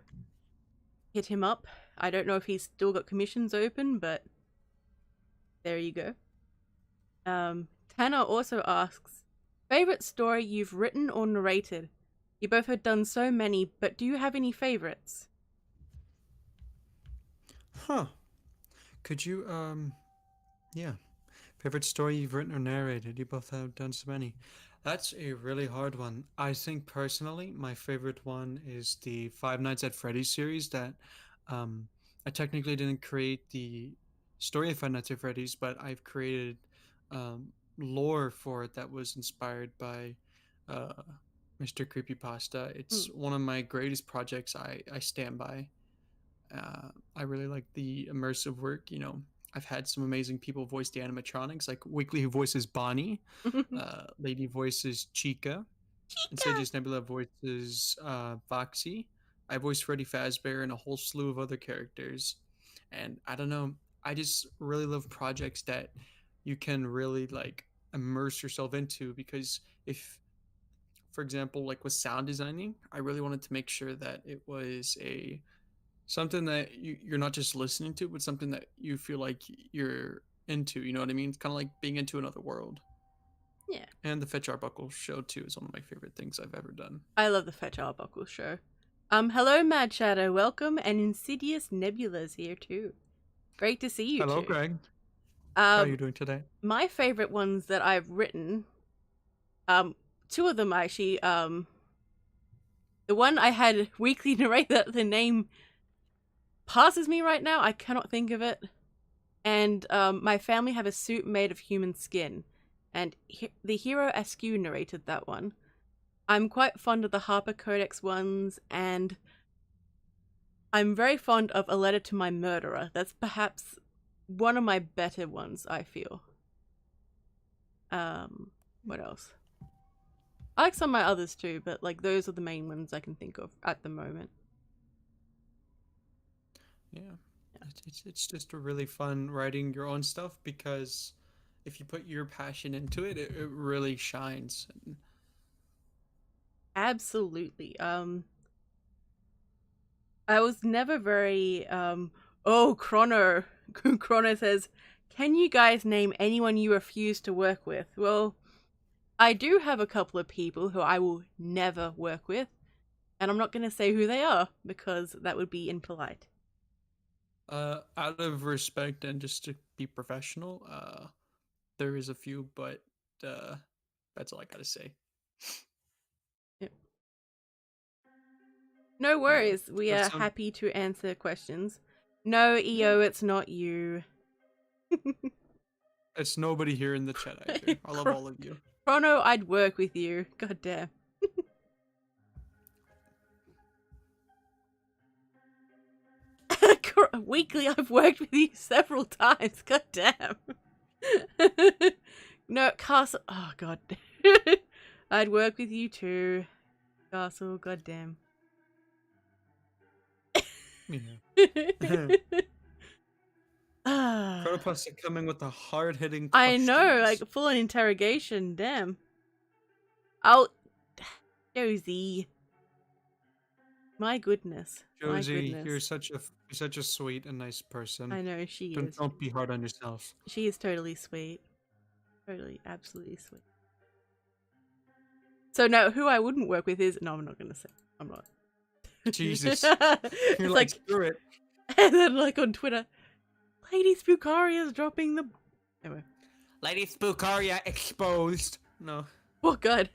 hit him up. I don't know if he's still got commissions open, but there you go. Tanner also asks, favorite story you've written or narrated? You both have done so many, but do you have any favorites? Huh. Could you yeah. Favorite story you've written or narrated? You both have done so many. That's a really hard one. I think personally, my favorite one is the Five Nights at Freddy's series that um, I technically didn't create the story of Five Nights at Freddy's, but I've created lore for it that was inspired by uh, Mr. Creepypasta. It's Hmm. one of my greatest projects I stand by. I really like the immersive work. I've had some amazing people voice the animatronics, like Weekly, who voices Bonnie, Lady voices Chica, and Chica! Sage's Nebula voices Foxy. I voiced Freddy Fazbear and a whole slew of other characters. And I don't know, I just really love projects that you can really like immerse yourself into because if for example like with sound designing, I really wanted to make sure that it was a something that you're not just listening to, but something that you feel like you're into. You know what I mean? It's kind of like being into another world. Yeah. And the Fetch Arbuckle show too is one of my favorite things I've ever done. I love the Fetch Arbuckle show. Hello, Mad Shadow, welcome, and Insidious Nebula's here too. Great to see you Hello, two. Greg. How are Um, you doing today? my favorite ones that I've written, two of them actually, the one I had weekly narrate that the name passes me right now, I cannot think of it. And my family have a suit made of human skin, and the hero Askew narrated that one. I'm quite fond of the Harper Codex ones, and I'm very fond of A Letter to My Murderer. That's perhaps one of my better ones, I feel. What else? I like some of my others too, but like those are the main ones I can think of at the moment. Yeah, it's just a really fun writing your own stuff because if you put your passion into it, it really shines. Absolutely. I was never very oh, Chrono. Chrono says, "Can you guys name anyone you refuse to work with?" Well, I do have a couple of people who I will never work with, and I'm not going to say who they are because that would be impolite. Out of respect and just to be professional, there is a few, but uh, that's all I gotta say. Yep. No Yeah, worries. We but are some happy to answer questions. No, yeah, EO, it's not you. it's nobody here in the chat either. I love all of you. Chrono, I'd work with you. God damn. Weekly, I've worked with you several times. God damn. No, Castle. Oh, God. I'd work with you too. Castle, god damn. Yeah. Ah, Chronoplus are coming with the hard hitting I know, questions. like full on interrogation. Damn. I'll. Josie. My goodness. My Josie, goodness. you're such a sweet and nice person. I know she Don't is. don't be hard on yourself. She is totally sweet. Totally, absolutely sweet. So now, who I wouldn't work with is no, I'm not gonna say. I'm not. Jesus. It's You're like, screw it. and then like on Twitter, Lady Spookaria is dropping the. Anyway. Lady Spookaria exposed. No. Oh god.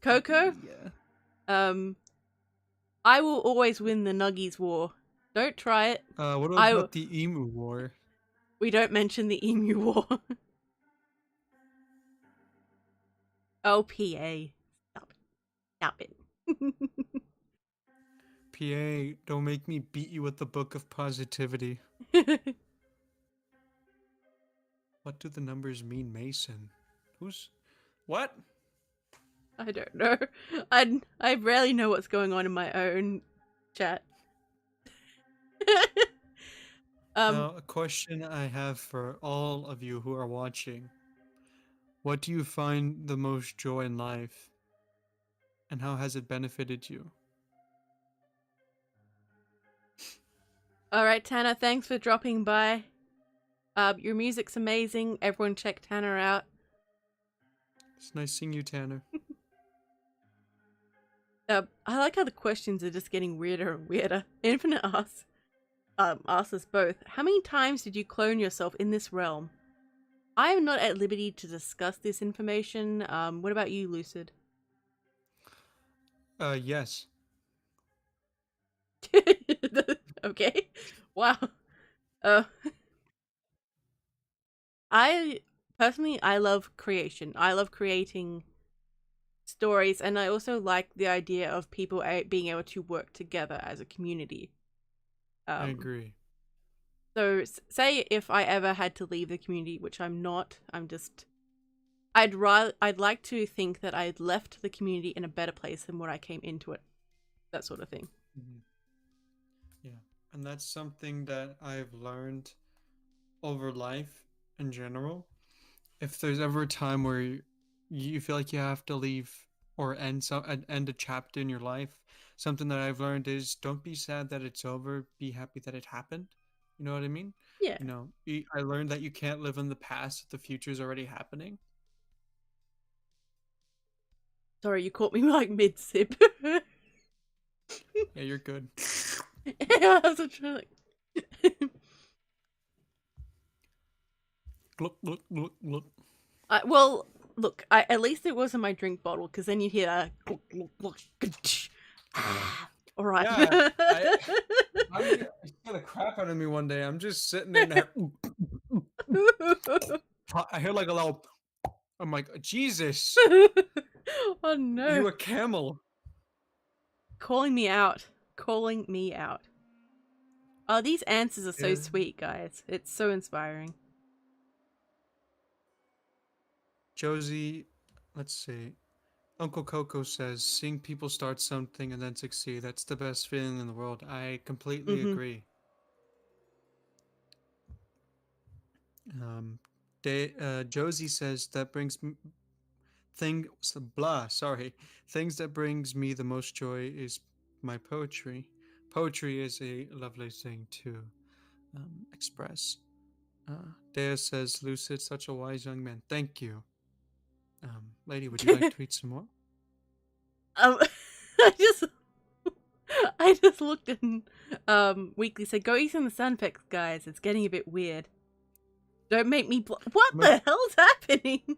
Coco. Yeah. I will always win the Nuggies war. Don't try it. What about the Emu War? We don't mention the Emu war. Oh, PA. Stop it. Stop it. PA, don't make me beat you with the book of positivity. What do the numbers mean, Mason? Who's... What? I don't know. I rarely know what's going on in my own chat. Now, a question I have for all of you who are watching. What do you find the most joy in life? And how has it benefited you? Alright, Tanner, thanks for dropping by. Your music's amazing. Everyone check Tanner out. It's nice seeing you, Tanner. I like how the questions are just getting weirder and weirder. Infinite asks us both, how many times did you clone yourself in this realm? I am not at liberty to discuss this information. What about you, Lucid? Yes. Okay. Wow. I love creation. I love creating stories, and I also like the idea of people being able to work together as a community. I agree. So say if I ever had to leave the community, which I'm not, I'd like to think that I'd left the community in a better place than what I came into it. That sort of thing. Mm-hmm. Yeah. And that's something that I've learned over life in general. If there's ever a time where you feel like you have to leave or end a chapter in your life, something that I've learned is don't be sad that it's over, be happy that it happened. You know what I mean? Yeah. You know, I learned that you can't live in the past if the future is already happening. Sorry, you caught me like mid-sip. Yeah, you're good. I was trying to... Look. Well, look, at least it wasn't my drink bottle, because then you'd hear all right. Yeah, I'm gonna the crap out of me one day. I'm just sitting there. I hear like a little. I'm like, Jesus. Oh no. You a camel. Calling me out. Oh, these answers are so Yeah. sweet, guys. It's so inspiring. Josie, let's see. Uncle Coco says, seeing people start something and then succeed, that's the best feeling in the world. I completely agree. Josie says, that brings things that brings me the most joy is my poetry. Poetry is a lovely thing to express. Dea says, Lucid, such a wise young man. Thank you. Lady, would you like to read some more? I just looked and Weekly said, go eat some sun effects, guys. It's getting a bit weird. Don't make me what the hell's happening?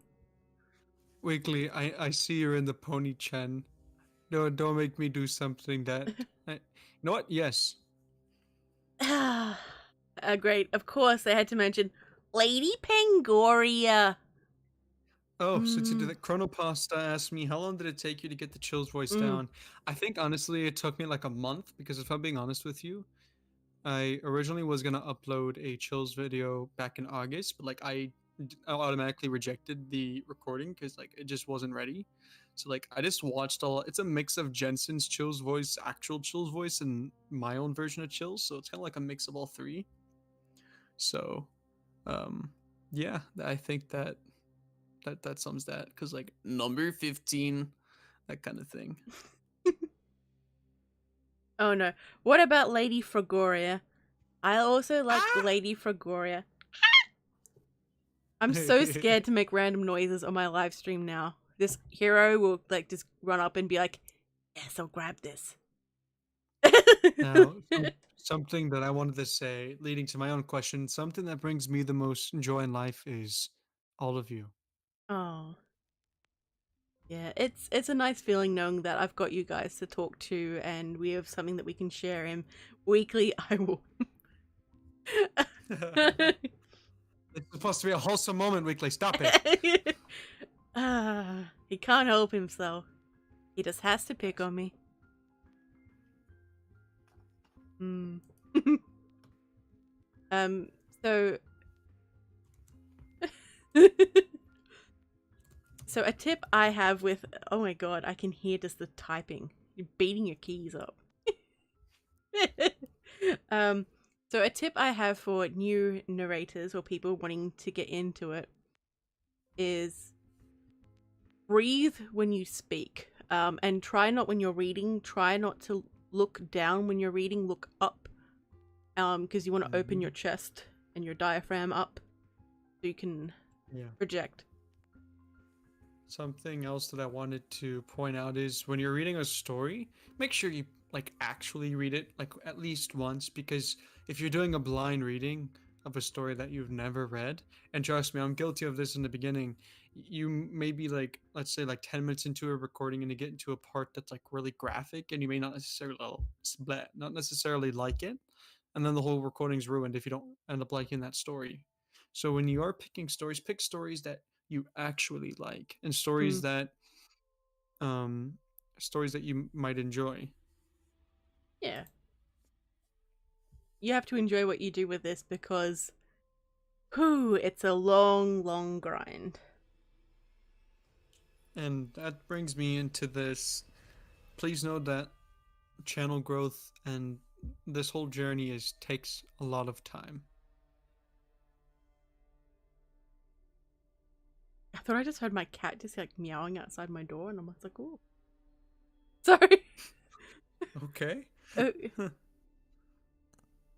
Weekly, I see you're in the pony Chen. No, don't make me do something that you know what? Yes. Great. Of course I had to mention Lady Pangoria. Oh, since you did that, Chronopasta asked me, how long did it take you to get the Chill's voice down? I think, honestly, it took me like a month, because if I'm being honest with you, I originally was going to upload a Chills video back in August, but like I automatically rejected the recording because like it just wasn't ready. So like I just watched it's a mix of Jensen's Chills voice, actual Chills voice, and my own version of Chills, so it's kind of like a mix of all three. So yeah, I think that sums that, because like number 15, that kind of thing. Oh no. What about Lady Fragoria? I also like Lady Fragoria. I'm so scared to make random noises on my live stream now. This hero will like just run up and be like, "Yes, I'll grab this." Now, something that I wanted to say, leading to my own question, something that brings me the most joy in life is all of you. Oh. Yeah, it's a nice feeling knowing that I've got you guys to talk to and we have something that we can share in weekly. I will. It's supposed to be a wholesome moment weekly. Stop it. He can't help himself. He just has to pick on me. Hmm. So so a tip I have with, oh my god, I can hear just the typing. You're beating your keys up. So a tip I have for new narrators or people wanting to get into it is breathe when you speak. And try not when you're reading, try not to look down when you're reading, look up. Because you want to open your chest and your diaphragm up so you can project. Something else that I wanted to point out is when you're reading a story, make sure you like actually read it like at least once, because if you're doing a blind reading of a story that you've never read, and trust me, I'm guilty of this in the beginning, you may be like, let's say like 10 minutes into a recording and you get into a part that's like really graphic and you may not necessarily like it, and then the whole recording's ruined if you don't end up liking that story. So when you are picking stories, pick stories that you actually like and stories that you might enjoy. Yeah. You have to enjoy what you do with this because it's a long grind. And that brings me into this. Please know that channel growth and this whole journey takes a lot of time. I thought I just heard my cat just like meowing outside my door, and I'm like, oh. Sorry. Okay.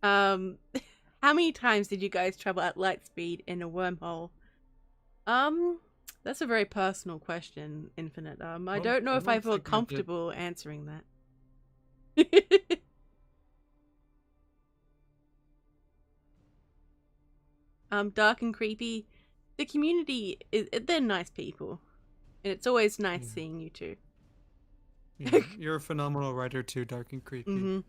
How many times did you guys travel at light speed in a wormhole? That's a very personal question, Infinite. I don't know if I feel comfortable answering that. Dark and creepy. The community they're nice people, and it's always nice seeing you too. Yeah, you're a phenomenal writer too, Dark and Creepy. Mm-hmm.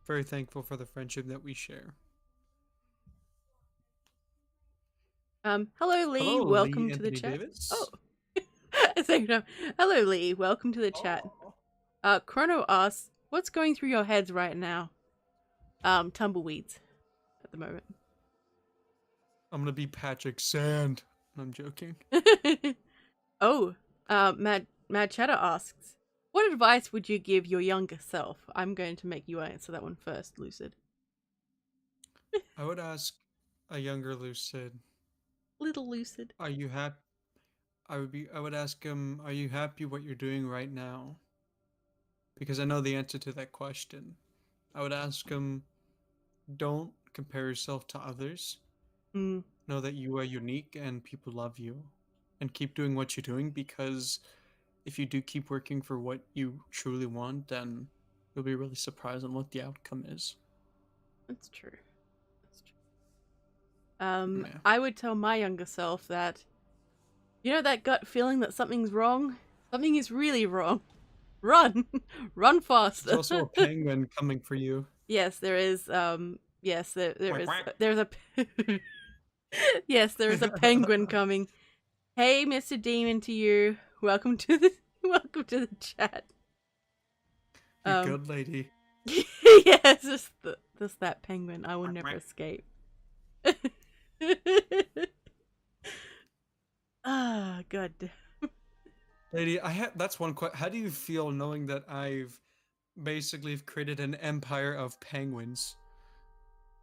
Very thankful for the friendship that we share. Hello Lee, hello, welcome Lee to the Anthony chat. Davis. Oh, hello Lee, welcome to the chat. Chrono asks, what's going through your heads right now? Tumbleweeds, at the moment. I'm gonna be Patrick Sand. I'm joking. Oh, Mad Chatter asks, what advice would you give your younger self? I'm going to make you answer that one first, Lucid. I would ask a younger Lucid. Little Lucid. Are you happy? I would ask him, are you happy what you're doing right now? Because I know the answer to that question. I would ask him, don't compare yourself to others. Know that you are unique and people love you. And keep doing what you're doing, because if you do keep working for what you truly want, then you'll be really surprised on what the outcome is. That's true. I would tell my younger self that, you know, that gut feeling that something's wrong? Something is really wrong. Run! Run faster! There's also a penguin coming for you. Yes, there is, yes, there is, there's a, yes, there is a penguin coming. Hey, Mr. Demon to you. Welcome to the chat. You good lady. Yes, just that penguin. I will never escape. Ah, god. Lady, that's one question. How do you feel knowing that I've basically created an empire of penguins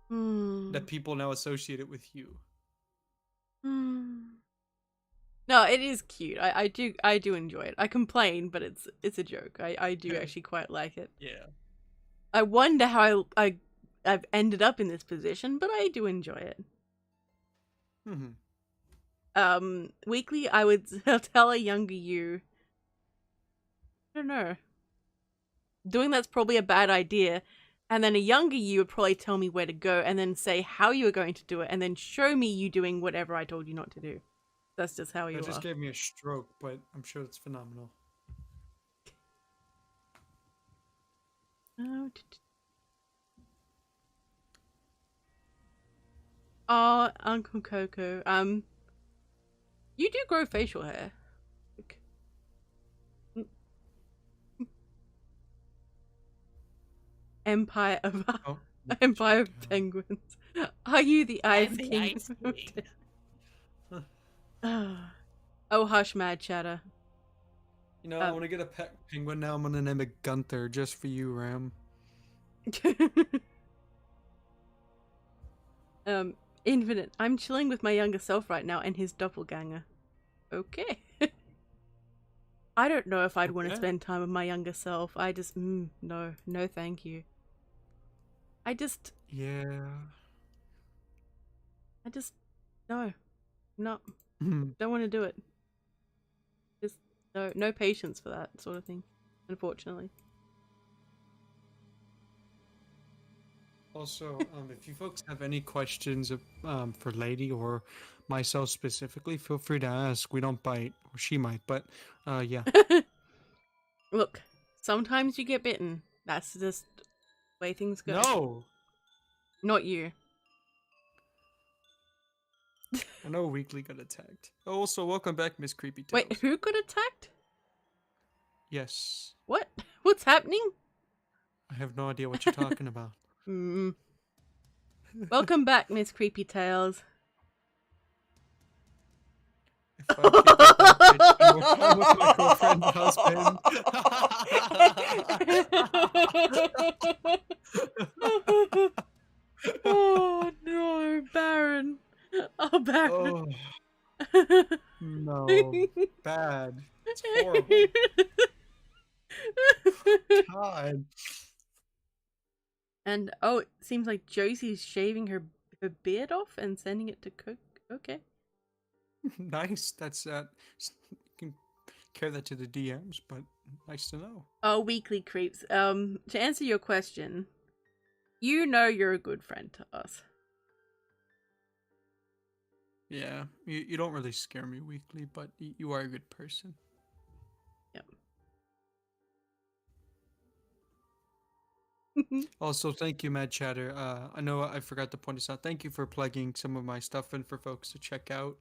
that people now associate it with you? No, it is cute. I do enjoy it. I complain, but it's a joke. I do actually quite like it. Yeah. I wonder how I've ended up in this position, but I do enjoy it. Weekly, I would tell a younger you. I don't know. Doing that's probably a bad idea. And then a younger you would probably tell me where to go and then say how you were going to do it and then show me you doing whatever I told you not to do. That's just how you That just are. gave me a stroke, but I'm sure it's phenomenal. Oh, Uncle Coco. You do grow facial hair. Empire of Oh, Empire of Penguins. Are you the Ice I'm the King? Ice King. Oh, hush, mad chatter. You know, I want to get a pet penguin now. I'm gonna name it Gunther just for you, Ram. Infinite. I'm chilling with my younger self right now and his doppelganger. Okay. I don't know if I'd want to spend time with my younger self. I just, no, thank you. Yeah. No, don't want to do it. Just, no patience for that sort of thing, unfortunately. Also, if you folks have any questions for Lady or myself specifically, feel free to ask. We don't bite, or she might, but yeah. Look, sometimes you get bitten. That's just the way things go. No! Not you. I know Weekly got attacked. Oh, also, welcome back, Miss Creepy Tales. Wait, who got attacked? Yes. What? What's happening? I have no idea what you're talking about. Welcome back, Miss Creepy Tales. If I can't get that bitch and more time with my girlfriend's husband. Oh no, Baron. Oh, Baron. Oh, no. Bad. It's horrible. God. And oh, it seems like Josie's shaving her beard off and sending it to Cook. Okay. Nice. That's you can carry that to the DMs, but nice to know. Oh, weekly creeps. To answer your question, you know you're a good friend to us. Yeah, you don't really scare me, Weekly, but you are a good person. Yep. Also, thank you, Mad Chatter. I know I forgot to point this out. Thank you for plugging some of my stuff in for folks to check out.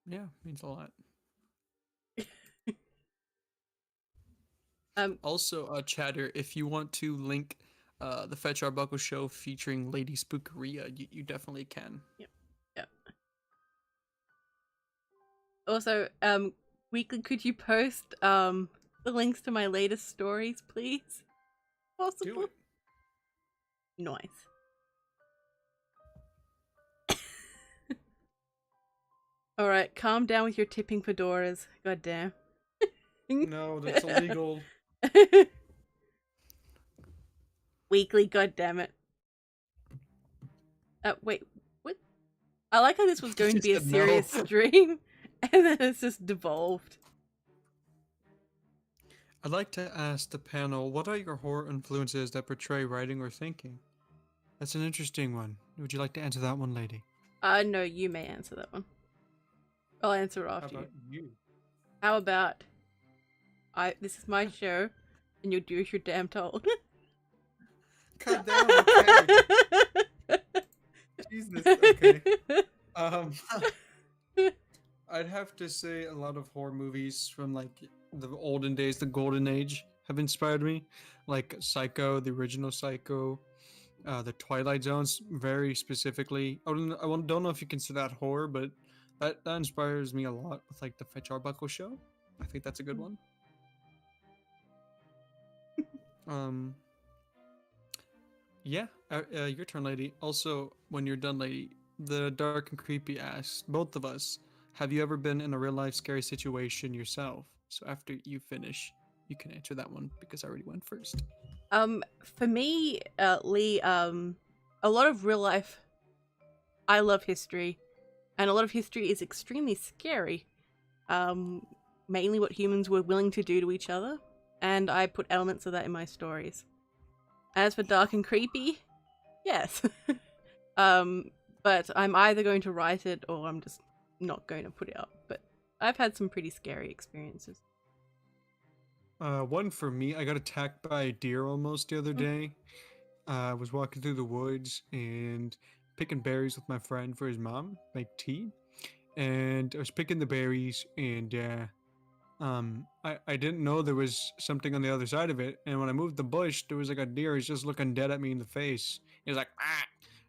Yeah, means a lot. Also, Chatter, if you want to link the Fetch Arbuckle show featuring Lady Spookaria, you definitely can. Yep. Also, Weekly, could you post the links to my latest stories, please? Possible? Do it. Nice. Alright, calm down with your tipping fedoras. God damn. No, that's illegal. Weekly, god damn it. Wait, what? I like how this was going to be a serious stream, and then it's just devolved. I'd like to ask the panel, what are your horror influences that portray writing or thinking? That's an interesting one. Would you like to answer that one, Lady? No, you may answer that one. I'll answer it after How about you. How about this is my show, and you'll do as you're damn told. God damn, okay. Jesus, okay. I'd have to say a lot of horror movies from like the olden days, the golden age, have inspired me. Like Psycho, the original Psycho, the Twilight Zones, very specifically. I don't know if you consider that horror, but that inspires me a lot with like the Fetch Arbuckle show. I think that's a good one. Yeah, your turn, Lady. Also, when you're done, Lady, the Dark and Creepy asks, both of us, have you ever been in a real life scary situation yourself? So after you finish, you can answer that one because I already went first. For me, Lee, a lot of real life I love history, and a lot of history is extremely scary. Mainly what humans were willing to do to each other, and I put elements of that in my stories. As for dark and creepy, yes. But I'm either going to write it or I'm just not going to put it up. But I've had some pretty scary experiences. One for me, I got attacked by a deer almost the other day. I was walking through the woods and picking berries with my friend for his mom, make tea. And I was picking the berries, and I didn't know there was something on the other side of it. And when I moved the bush, there was like a deer. He's just looking dead at me in the face. He was like, ah,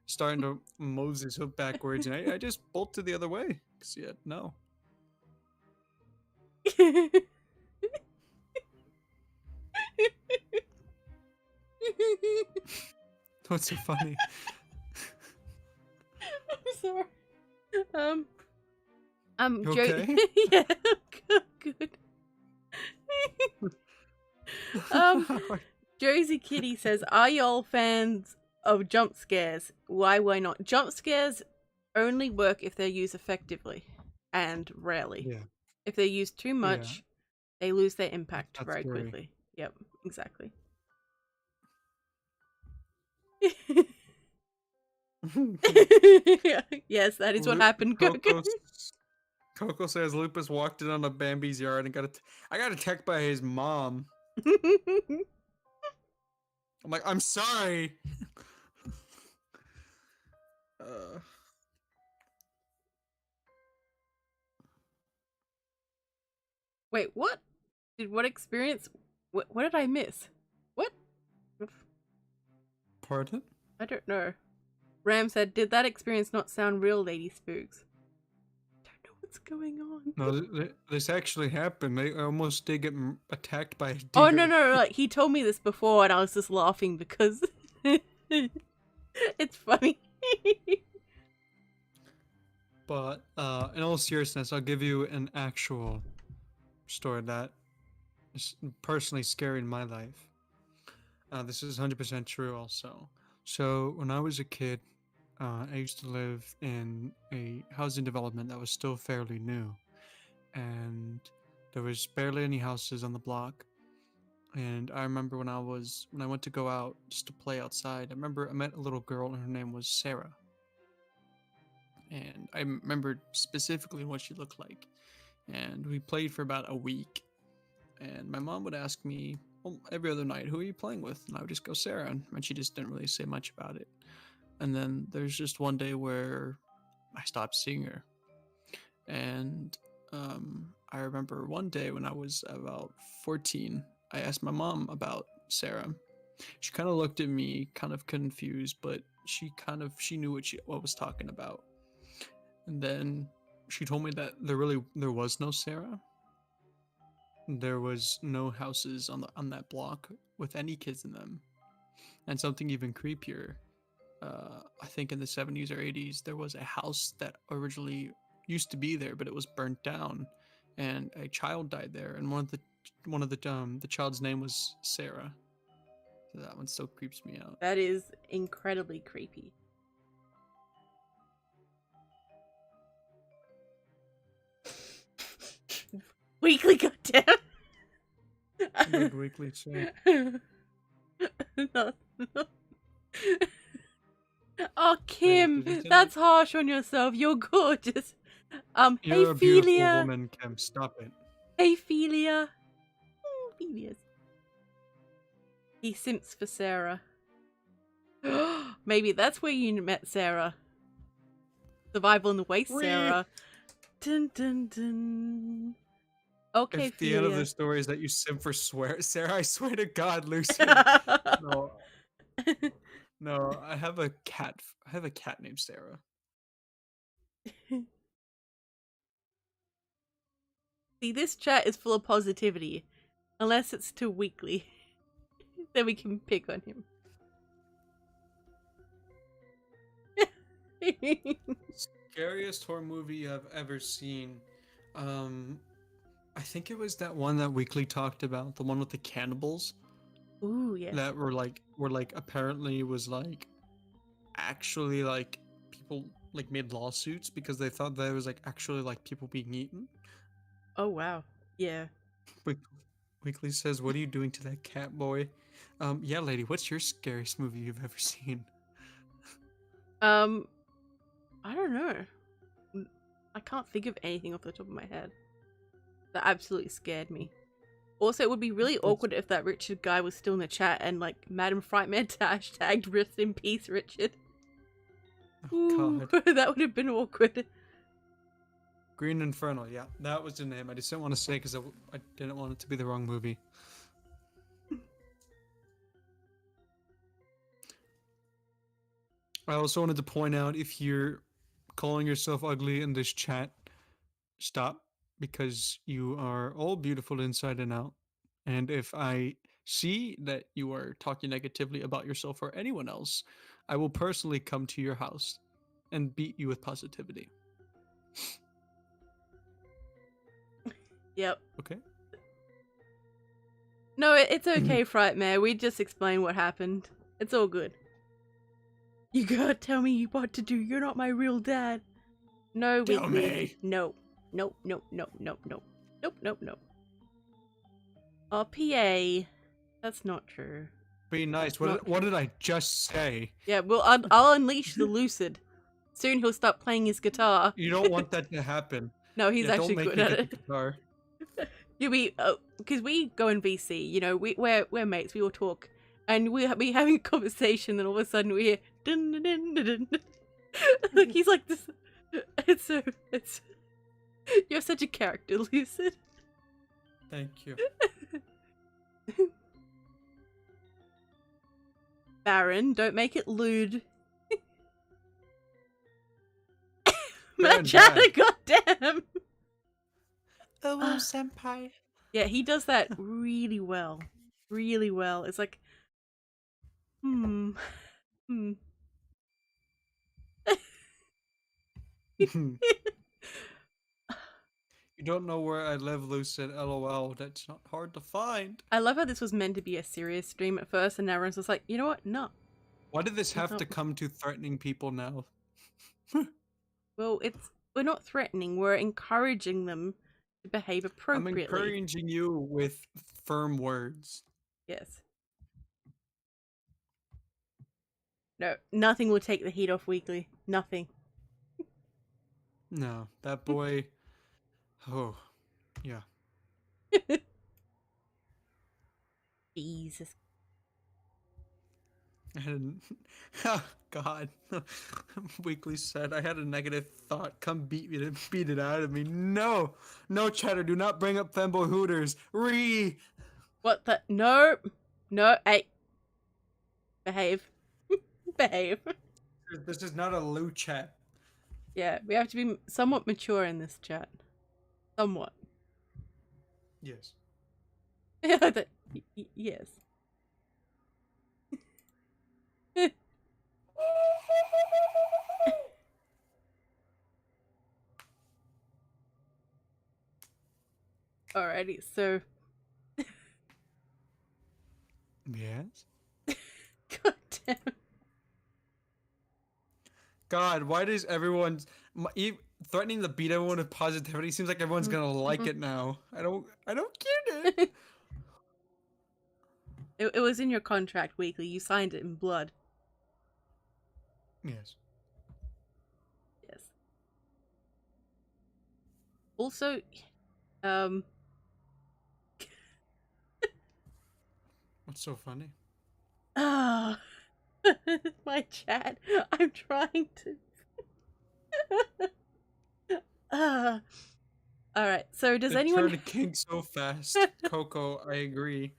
starting to move his hoof backwards, and I just bolted the other way. Cause yeah, no. What's so funny? I'm sorry. You okay? Yeah, good. Josie Kitty says, "Are y'all fans of jump scares? Why not? Jump scares only work if they're used effectively and rarely. Yeah, If they're used too much, they lose their impact that's very scary. quickly." Yep, exactly. Yes, that is what happened. Coco says Lupus walked in on a Bambi's yard and I got attacked by his mom. I'm like, I'm sorry. Wait, what? What experience? What did I miss? What? Pardon? I don't know. Ram said, "Did that experience not sound real, Lady Spooks?" Don't know what's going on. No, this actually happened. They almost did get attacked by a deer. Oh, no. Like, he told me this before and I was just laughing because it's funny. But in all seriousness, I'll give you an actual story that is personally scary in my life. This is 100% true also. So when I was a kid, I used to live in a housing development that was still fairly new. And there was barely any houses on the block. And I remember when I went to go out just to play outside, I remember I met a little girl and her name was Sarah. And I remembered specifically what she looked like. And we played for about a week. And my mom would ask me every other night, "Who are you playing with?" And I would just go, "Sarah." And she just didn't really say much about it. And then there's just one day where I stopped seeing her. And I remember one day when I was about 14, I asked my mom about Sarah. She kind of looked at me, kind of confused, but she knew what I was talking about. And then she told me that there was no Sarah. There was no houses on that block with any kids in them. And something even creepier, I think in the 70s or 80s, there was a house that originally used to be there, but it was burnt down, and a child died there, and one of the child's name was Sarah. So that one still creeps me out. That is incredibly creepy. Weekly, goddamn. Good weekly check. No. Oh, Kim, that's harsh on yourself. You're gorgeous. You're hey, a beautiful Philia. woman, Kim. Stop it. Hey, Philia. Philias. He simps for Sarah. Maybe that's where you met Sarah. Survival in the Waste, Sarah. Dun dun dun. Okay, if the end of the story is that you simp for Sarah, I swear to God, Lucid. No. No, I have a cat. I have a cat named Sarah. See, this chat is full of positivity. Unless it's too weekly. Then we can pick on him. Scariest horror movie I've ever seen. I think it was that one that Weekly talked about, the one with the cannibals. Ooh, yes. That were like apparently was like actually like people like made lawsuits because they thought there was like actually like people being eaten. Oh wow. Yeah. Weekly says, "What are you doing to that cat boy?" Yeah, lady, what's your scariest movie you've ever seen? I don't know. I can't think of anything off the top of my head. That absolutely scared me. Also, it would be really awkward if that Richard guy was still in the chat and like Madam Frightmare hashtagged rest in peace, Richard. Oh Ooh, God. that would have been awkward. Green Inferno, yeah, that was the name. I just didn't want to say because I didn't want it to be the wrong movie. I also wanted to point out, if you're calling yourself ugly in this chat, stop, because you are all beautiful inside and out. And if I see that you are talking negatively about yourself or anyone else, I will personally come to your house and beat you with positivity. Yep. Okay? No, it's okay, Frightmare. We just explained what happened. It's all good. You gotta tell me what to do. You're not my real dad. No, Tell Weekly. me. No. Nope, nope, nope, nope, nope. Nope, nope, nope. Oh, PA. That's not true. Be nice. Not What true. did I just say? Yeah, well, I'll unleash the Lucid. Soon he'll stop playing his guitar. You don't want that to happen. No, he's Yeah, actually don't make good me at get the it. guitar. You'll be, because we go in VC, you know, we're mates, we all talk, and we'll be having a conversation, and all of a sudden we hear dun dun dun dun dun. Like he's like this. It's you're such a character, Lucid. Thank you. Baron, don't make it lewd. Baron Machado, goddamn. Oh, senpai. Yeah, he does that really well. Really well. It's like, hmm. You don't know where I live, Lucid. LOL. That's not hard to find. I love how this was meant to be a serious stream at first, and now everyone's just like, you know what? No. Why did this have No. to come to threatening people now? Well, we're not threatening, we're encouraging them to behave I'm appropriately. encouraging you with firm words. Yes. No, nothing will take the heat off Weekly. Nothing. No, that boy. Oh, yeah. Jesus. I had oh God. Weekly said I had a negative thought. Come beat it out of me. No, no, chatter. Do not bring up femboy hooters. What the? No. No. Hey. Behave. Behave. This is not a Lou chat. Yeah, we have to be somewhat mature in this chat. Somewhat. Yes. Yes. Alrighty, so. Yes. God damn. God, why does everyone threatening to beat everyone with positivity? Seems like everyone's gonna like it now. I don't get it. It was in your contract, Weekly. You signed it in blood. Yes. Yes. Also, What's so funny? ah, my chat. I'm trying to. All right. So does anyone Turn to kink so fast, Coco? I agree.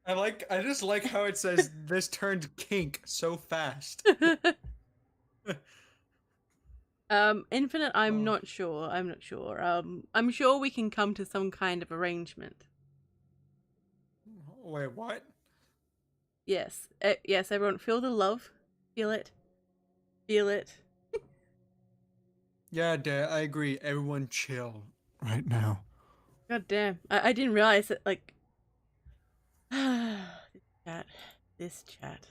I just like how it says this turned kink so fast. Infinite? I'm not sure. I'm not sure. I'm sure we can come to some kind of arrangement. Wait, what? Yes. Yes. Everyone, feel the love. Feel it. Feel it. Yeah, Dad, I agree. Everyone chill right now. God damn. I didn't realize that, like... this chat. This chat.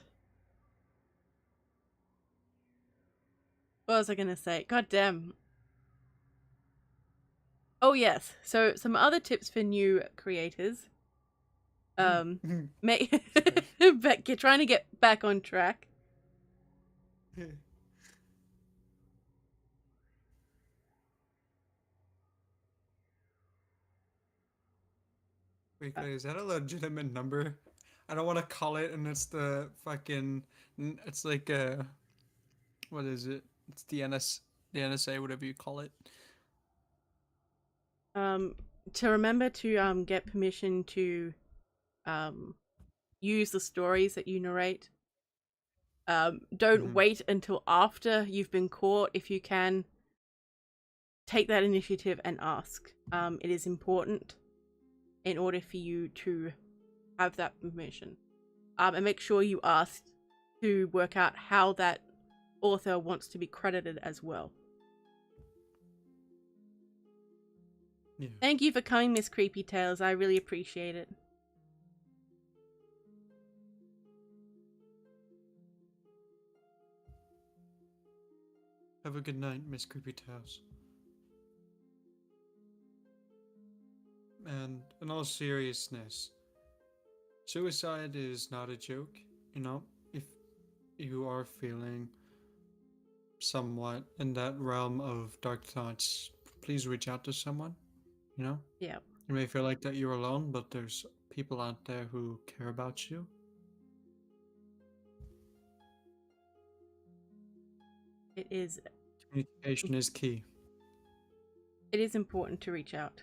What was I gonna say? God damn. Oh yes. So some other tips for new creators. May trying to get back on track. Wait, is that a legitimate number? I don't want to call it, and it's the fucking. It's like what is it? It's the the NSA, whatever you call it. To remember to get permission to use the stories that you narrate. Don't wait until after you've been caught. If you can, take that initiative and ask. It is important in order for you to have that permission. And make sure you ask to work out how that author wants to be credited as well. Yeah. Thank you for coming, Miss Creepy Tales. I really appreciate it. Have a good night, Miss Creepy Tales. And in all seriousness, suicide is not a joke. You know, if you are feeling somewhat in that realm of dark thoughts, please reach out to someone. You know? Yeah. You may feel like that you're alone, but there's people out there who care about you. It is. Communication is key. It is important to reach out.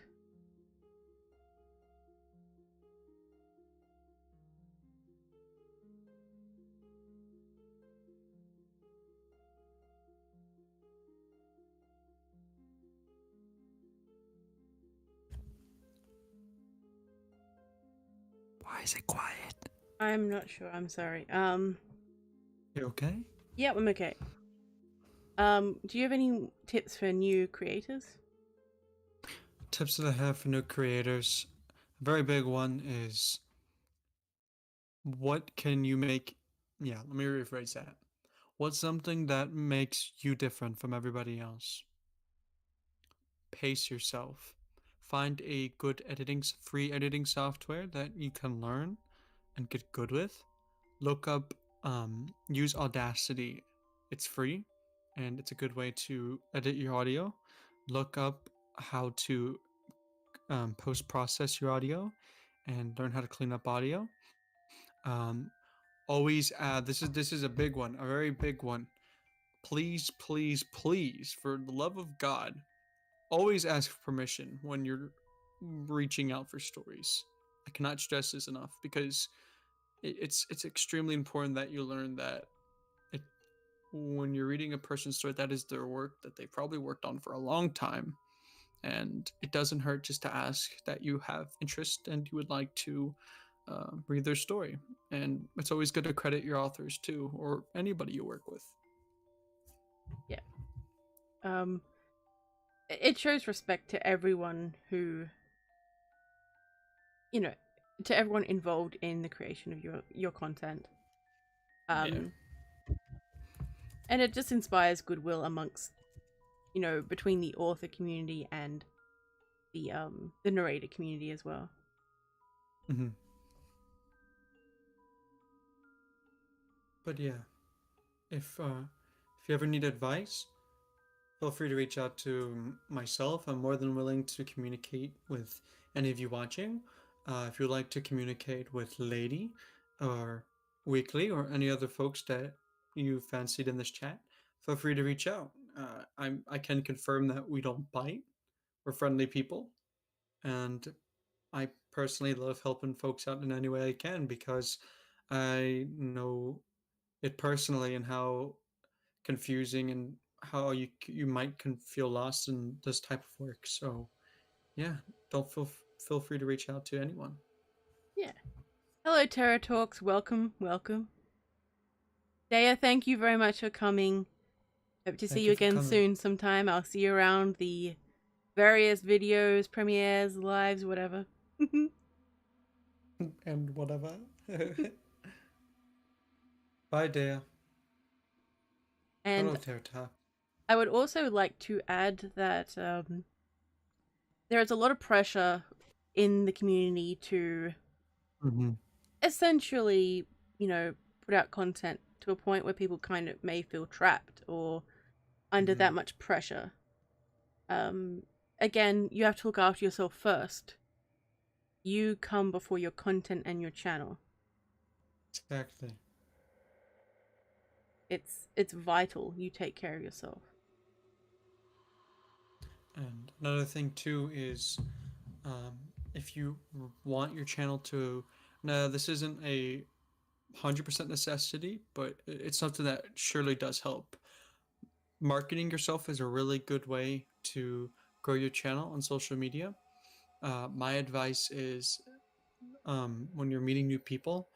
Why is it quiet? I'm not sure. I'm sorry. You okay? Yeah, I'm okay. Do you have any tips for new creators? Tips that I have for new creators. A very big one is what can you make? Yeah, let me rephrase that. What's something that makes you different from everybody else? Pace yourself. Find a good free editing software that you can learn and get good with. Look up, use Audacity. It's free and it's a good way to edit your audio. Look up how to post process your audio and learn how to clean up audio. Um, always this is a big one, a very big one. Please, please, please, for the love of God, always ask for permission when you're reaching out for stories. I cannot stress this enough because it's extremely important that you learn that it, when you're reading a person's story, that is their work that they probably worked on for a long time. And it doesn't hurt just to ask that you have interest and you would like to read their story. And it's always good to credit your authors too, or anybody you work with. Yeah. It shows respect to everyone who, to everyone involved in the creation of your content. Yeah. And it just inspires goodwill amongst, between the author community and the narrator community as well. Mm-hmm. But yeah, if you ever need advice, feel free to reach out to myself. I'm more than willing to communicate with any of you watching. If you'd like to communicate with Lady or Weekly or any other folks that you fancied in this chat, feel free to reach out. I can confirm that we don't bite. We're friendly people, and I personally love helping folks out in any way I can because I know it personally and how confusing and how you might feel lost in this type of work. So yeah, don't feel free to reach out to anyone. Yeah. Hello, Terra Talks. Welcome, welcome. Dea, thank you very much for coming. Hope to see Thank you you for again coming. soon sometime. I'll see you around the various videos, premieres, lives, whatever. And whatever. Bye, Dea. And Hello, Terta. I would also like to add that there is a lot of pressure in the community to essentially, put out content to a point where people kind of may feel trapped or under that much pressure. Again, you have to look after yourself first. You come before your content and your channel. Exactly. It's vital you take care of yourself. And another thing too is, if you want your channel to, now this isn't a 100% necessity, but it's something that surely does help. Marketing yourself is a really good way to grow your channel on social media. My advice is, when you're meeting new people,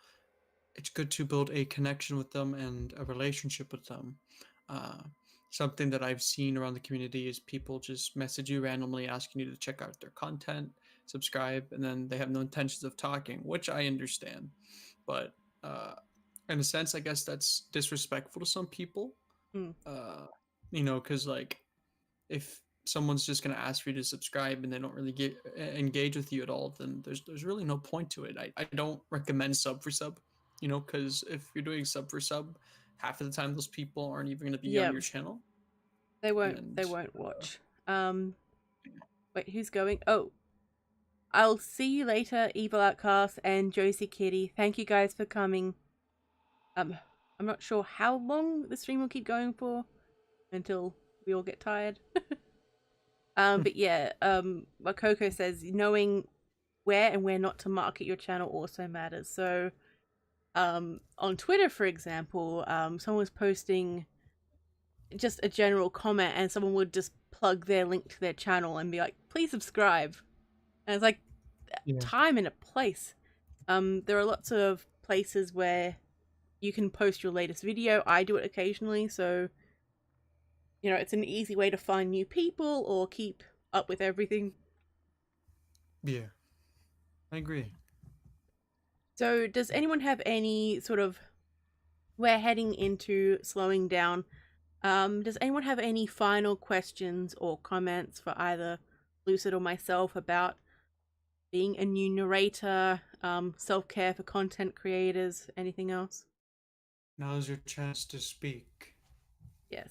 it's good to build a connection with them and a relationship with them. Uh, Something that I've seen around the community is people just message you randomly asking you to check out their content, subscribe, and then they have no intentions of talking, which I understand. But in a sense, I guess that's disrespectful to some people. Mm. Because like if someone's just gonna ask for you to subscribe and they don't really engage with you at all, then there's really no point to it. I don't recommend sub for sub, because if you're doing sub for sub, half of the time those people aren't even gonna be on your channel. They won't watch. Wait, who's going? Oh, I'll see you later, Evil Outcast and Josie Kitty. Thank you guys for coming. I'm not sure how long the stream will keep going for until we all get tired. But yeah, what Coco says, knowing where and where not to market your channel also matters. So, on Twitter, for example, someone was posting just a general comment and someone would just plug their link to their channel and be like, please subscribe. And it's like, time and a place. There are lots of places where you can post your latest video. I do it occasionally, so it's an easy way to find new people or keep up with everything. Yeah, I agree. So does anyone have any sort of, we're heading into slowing down, does anyone have any final questions or comments for either Lucid or myself about being a new narrator, self-care for content creators, anything else? Now's your chance to speak. Yes.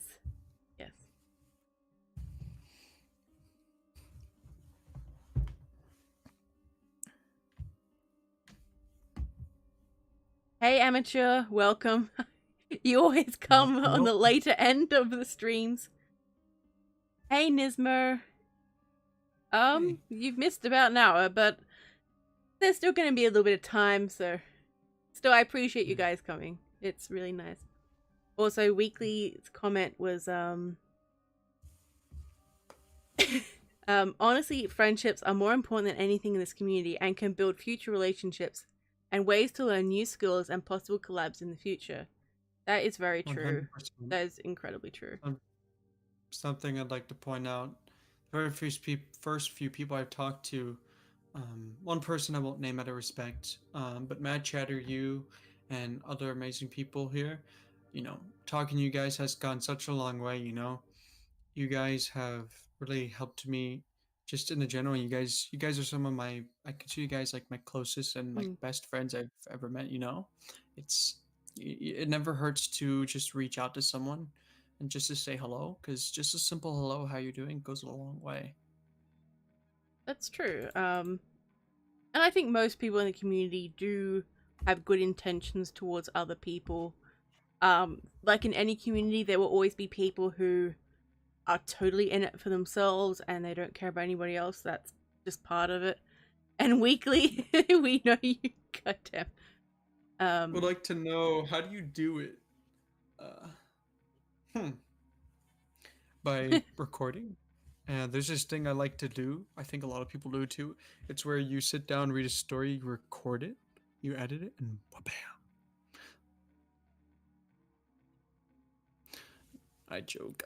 Hey, amateur, welcome. You always come on the later end of the streams. Hey, Nismer. Hey. You've missed about an hour, but there's still going to be a little bit of time, so still, I appreciate you guys coming. It's really nice. Also, Weekly's comment was, honestly, friendships are more important than anything in this community and can build future relationships and ways to learn new skills and possible collabs in the future. That is very true. 100%. That is incredibly true. Something I'd like to point out. The first few people I've talked to, one person I won't name out of respect, but Mad Chatter, you, and other amazing people here, talking to you guys has gone such a long way, You guys have really helped me just in the general. You guys are some of I consider you guys like my closest and like best friends I've ever met, it never hurts to just reach out to someone and just to say hello, because just a simple hello, how you doing, goes a long way. That's true. And I think most people in the community do have good intentions towards other people. Like in any community, there will always be people who are totally in it for themselves and they don't care about anybody else. That's just part of it. And Weekly, we know you, goddamn. Would like to know, how do you do it? By recording. And there's this thing I like to do. I think a lot of people do too. It's where you sit down, read a story, you record it, you edit it, and bam. I joke.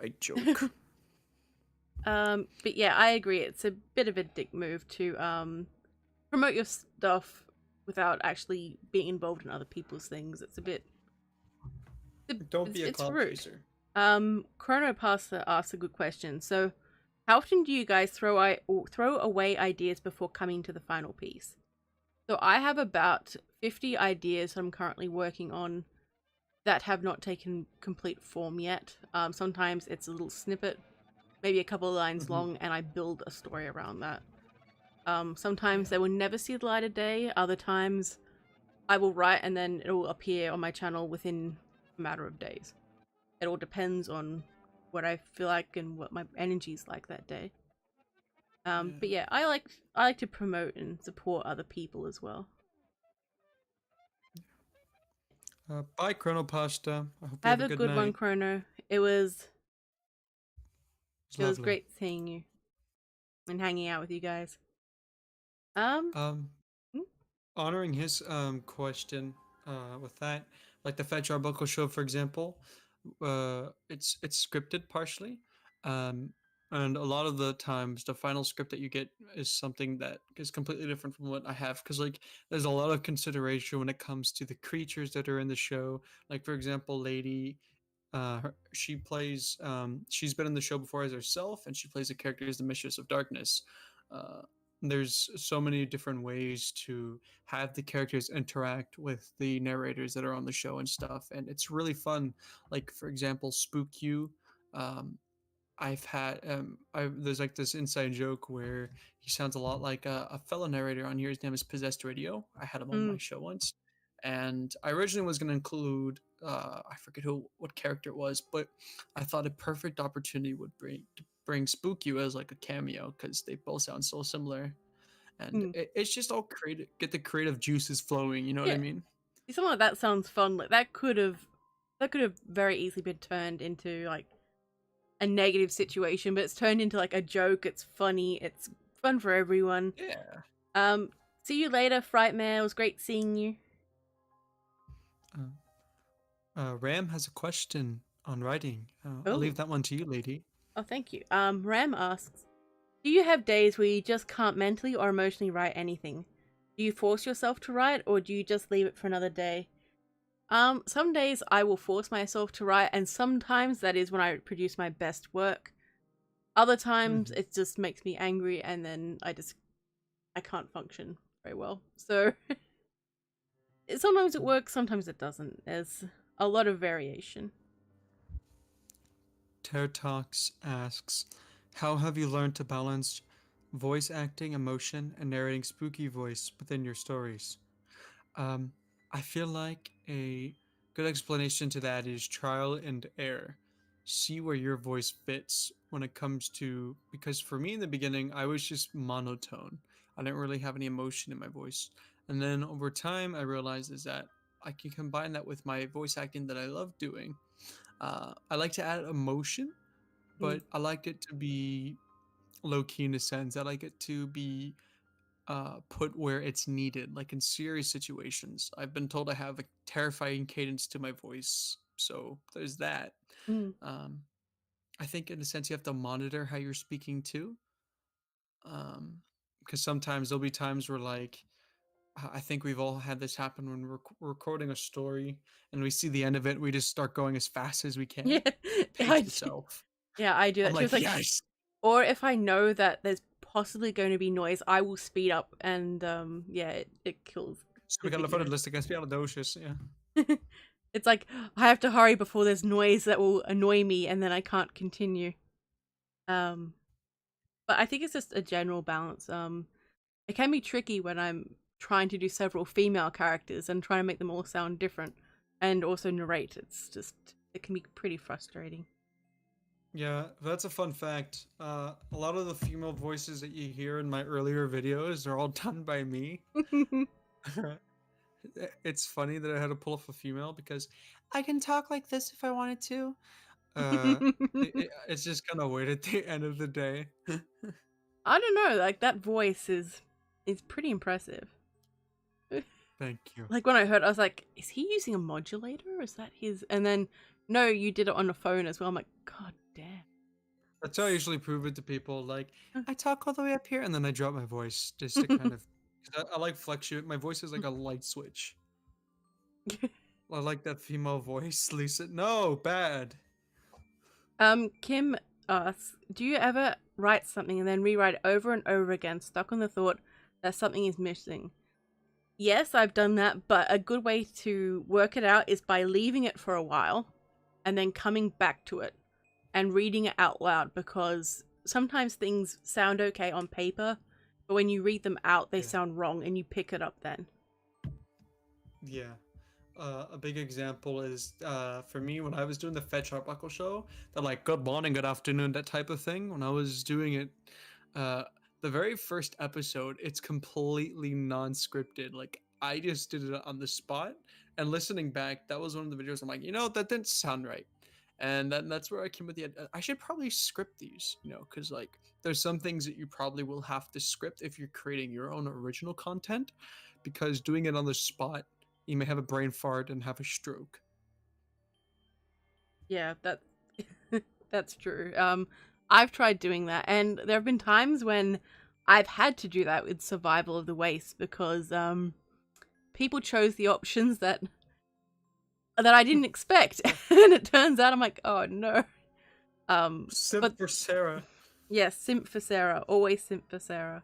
But yeah, I agree. It's a bit of a dick move to promote your stuff without actually being involved in other people's things. It's a bit. Don't be a clout chaser. Chronopasta asked a good question. So, how often do you guys throw away ideas before coming to the final piece? So, I have about 50 ideas I'm currently working on that have not taken complete form yet. Sometimes it's a little snippet, maybe a couple of lines Mhm. long, and I build a story around that. Sometimes Yeah. they will never see the light of day. Other times I will write and then it will appear on my channel within a matter of days. It all depends on what I feel like and what my energy's like that day. Yeah. But yeah, I like to promote and support other people as well. Bye, Chronopasta. I hope you have Have a a good good one, night. Chrono. It was Lovely. great seeing you and hanging out with you guys. Um, Um, hmm? honoring his question with that, like the Fetch Arbuckle show, for example, it's scripted partially, um, and a lot of the times the final script that you get is something that is completely different from what I have, because like there's a lot of consideration when it comes to the creatures that are in the show. Like for example, she plays she's been in the show before as herself, and she plays a character as the Mistress of Darkness. uh, there's so many different ways to have the characters interact with the narrators that are on the show and stuff, and it's really fun. Like for example, Spook You, um, I've had there's like this inside joke where he sounds a lot like a fellow narrator on here. His name is Possessed Radio. I had him on my Mm, show once, and I originally was going to include I forget what character it was, but I thought a perfect opportunity would bring Spook You as like a cameo because they both sound so similar, and mm. it's just all creative. Get the creative juices flowing. You know what I Yeah, mean? see, something like that sounds fun. Like that could have very easily been turned into like a negative situation, but it's turned into like a joke. It's funny. It's fun for everyone. Yeah. Um, See you later, Frightmare. It was great seeing you. Ram has a question on writing. I'll Oh, leave that one to you, lady. oh, thank you. Ram asks, do you have days where you just can't mentally or emotionally write anything? Do you force yourself to write, or do you just leave it for another day? Some days I will force myself to write, and sometimes that is when I produce my best work. Other times Mhm. it just makes me angry, and then I can't function very well. So sometimes it works, sometimes it doesn't. There's a lot of variation. Tertox asks, how have you learned to balance voice acting, emotion, and narrating spooky voice within your stories? Um, I feel like a good explanation to that is trial and error. See where your voice fits when it comes to, because for me in the beginning, I was just monotone. I didn't really have any emotion in my voice. And then over time, I realized is that I can combine that with my voice acting that I love doing. I like to add emotion, Mm. but I like it to be low key in a sense. I like it to be put where it's needed, like in serious situations. I've been told I have a terrifying cadence to my voice, so there's that. Mm. Um, I think in a sense you have to monitor how you're speaking too, because sometimes there'll be times where like I think we've all had this happen when we're recording a story and we see the end of it, we just start going as fast as we Yeah, can. Pace I do. yourself. Yeah, I do I'm that too. It's like, like, yes. or if I know that there's possibly going to be noise, I will speed up, and yeah, it kills So the we got a video. list against Bealadocious, yeah. It's like I have to hurry before there's noise that will annoy me, and then I can't continue. Um, but I think it's just a general balance. It can be tricky when I'm trying to do several female characters and trying to make them all sound different, and also narrate. It can be pretty frustrating. Yeah, that's a fun fact. A lot of the female voices that you hear in my earlier videos are all done by me. It's funny that I had to pull off a female because I can talk like this if I wanted to. Uh, it's just kind of weird at the end of the day. I don't know, like that voice is pretty impressive. Thank you. Like when I heard, I was like, "Is he using a modulator? Is that his?" And then, no, you did it on a phone as well. I'm like, "God damn!" That's how I usually prove it to people. Like, I talk all the way up here, and then I drop my voice just to kind of. 'Cause I like fluctuate. My voice is like a light switch. I like that female voice, Lisa. No, bad. Kim asks, do you ever write something and then rewrite it over and over again, stuck on the thought that something is missing? Yes, I've done that, but a good way to work it out is by leaving it for a while and then coming back to it and reading it out loud, because sometimes things sound okay on paper, but when you read them out, they sound wrong and you pick it up then. Yeah. A big example is for me when I was doing the Fetch Arbuckle show, the like good morning, good afternoon, that type of thing. When I was doing it, the very first episode, it's completely non-scripted. Like I just did it on the spot, and listening back, that was one of the videos. I'm like, that didn't sound right, and that's where I came with the. I should probably script these, because like there's some things that you probably will have to script if you're creating your own original content, because doing it on the spot, you may have a brain fart and have a stroke. Yeah, that's true. I've tried doing that, and there have been times when I've had to do that with Survival of the Waste, because people chose the options that I didn't expect, and it turns out I'm like, oh no. Simp for Sarah. Yes, simp for Sarah. Always simp for Sarah.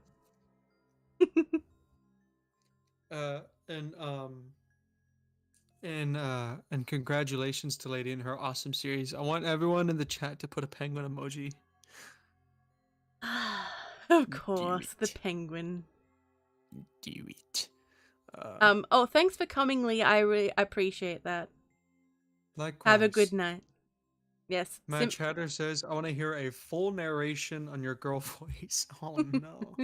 And congratulations to Lady and her awesome series. I want everyone in the chat to put a penguin emoji. Of course, the penguin. Do it. Oh, thanks for coming, Lee. I really appreciate that. Likewise. Have a good night. Yes. Matt Chatter says, I want to hear a full narration on your girl voice. Oh no.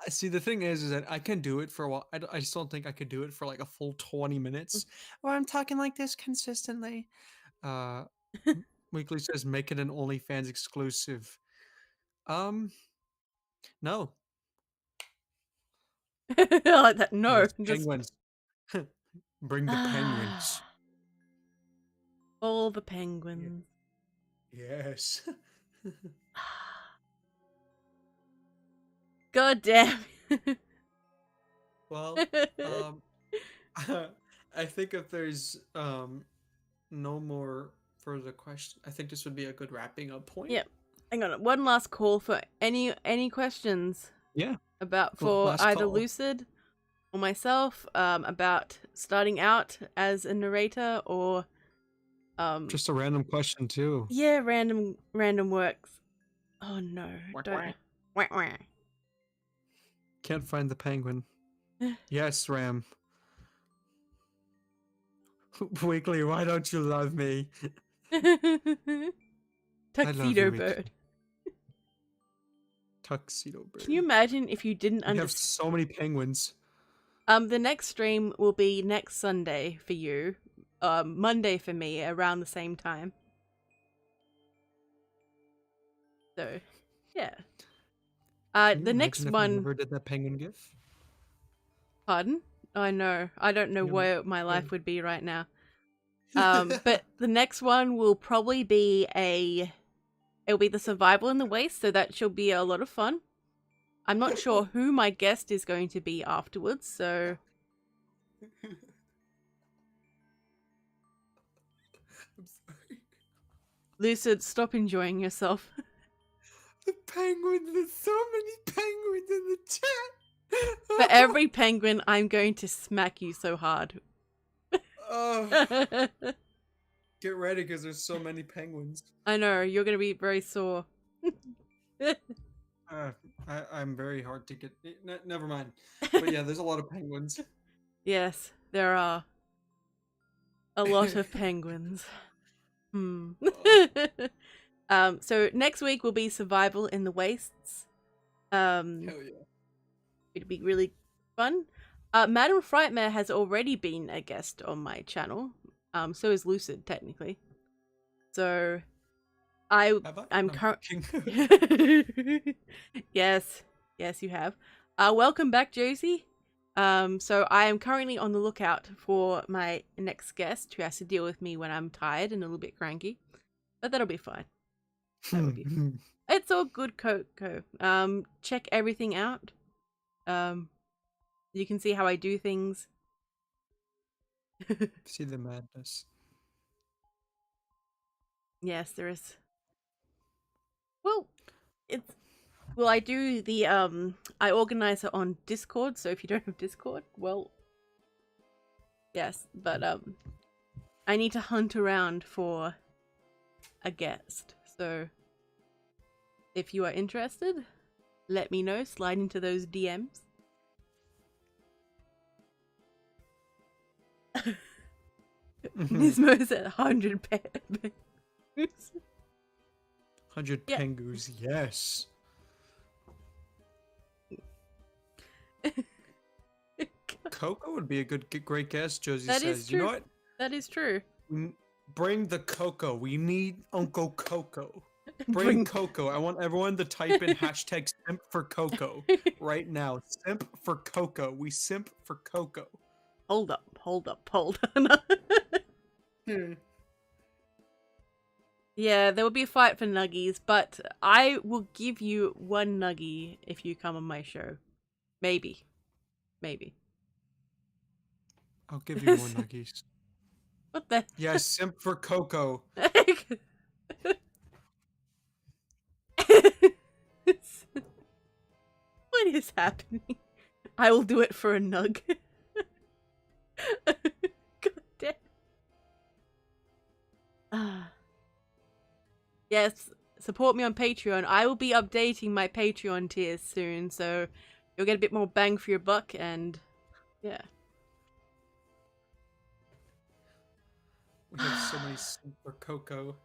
See, the thing is that I can do it for a while. I just don't think I could do it for like a full 20 minutes. Or I'm talking like this consistently. Weekly says, make it an OnlyFans exclusive. No. I like that. No. Yes, penguins. Bring the penguins. All the penguins. Yes. God damn. Well, I think if there's no more further questions, I think this would be a good wrapping up point. Yep. Hang on. One last call for any questions. Yeah. About for Last either call. Lucid or myself, about starting out as a narrator, or just a random question too. Yeah, random works. Oh no. Don't. Can't find the penguin. Yes, Ram. Weekly, why don't you love me? Tuxedo bird. Tuxedo bird. Can you imagine if you didn't We have understand? so many penguins. The next stream will be next Sunday for you. Monday for me, around the same time. So, yeah. The next one. Never did that penguin gif. Pardon? I know. I don't know where my life would be right now. But the next one will probably be it'll be the Survival in the Waste, so that should be a lot of fun. I'm not sure who my guest is going to be afterwards, so... I'm sorry. Lucid, stop enjoying yourself. The penguins, there's so many penguins in the chat. For every penguin, I'm going to smack you so hard. Get ready, because there's so many penguins. I know, you're going to be very sore. I'm very hard to get... never mind. But yeah, there's a lot of penguins. Yes, there are. A lot of penguins. So next week will be Survival in the Wastes. Hell yeah. It'll be really fun. Madam Frightmare has already been a guest on my channel. So is Lucid, technically. So I'm currently... Yes, you have. Welcome back, Josie. So I am currently on the lookout for my next guest who has to deal with me when I'm tired and a little bit cranky. But that'll be fine. That'll be fine. It's all good, Coco. Check everything out. You can see how I do things. See the madness. Yes, there is Well, I do the I organize it on Discord, so if you don't have Discord, well, yes, but I need to hunt around for a guest. So if you are interested, let me know. Slide into those DMs. Nismo's at 100 pengus. 100 Yeah. pengus, yes. Coco would be a great guest, Josie That says. is true. You know what? That is true. Bring the Coco. We need Uncle Coco. Bring Coco. I want everyone to type in hashtag simp for Coco right now. Simp for Coco. We simp for Coco. Hold up. Yeah, there will be a fight for nuggies, but I will give you one nuggie if you come on my show. Maybe. I'll give you more nuggies. What the? Yes, simp for Coco. What is happening? I will do it for a nug. God damn. Yes, support me on Patreon. I will be updating my Patreon tiers soon, so you'll get a bit more bang for your buck, and yeah. We have so many simp for Coco.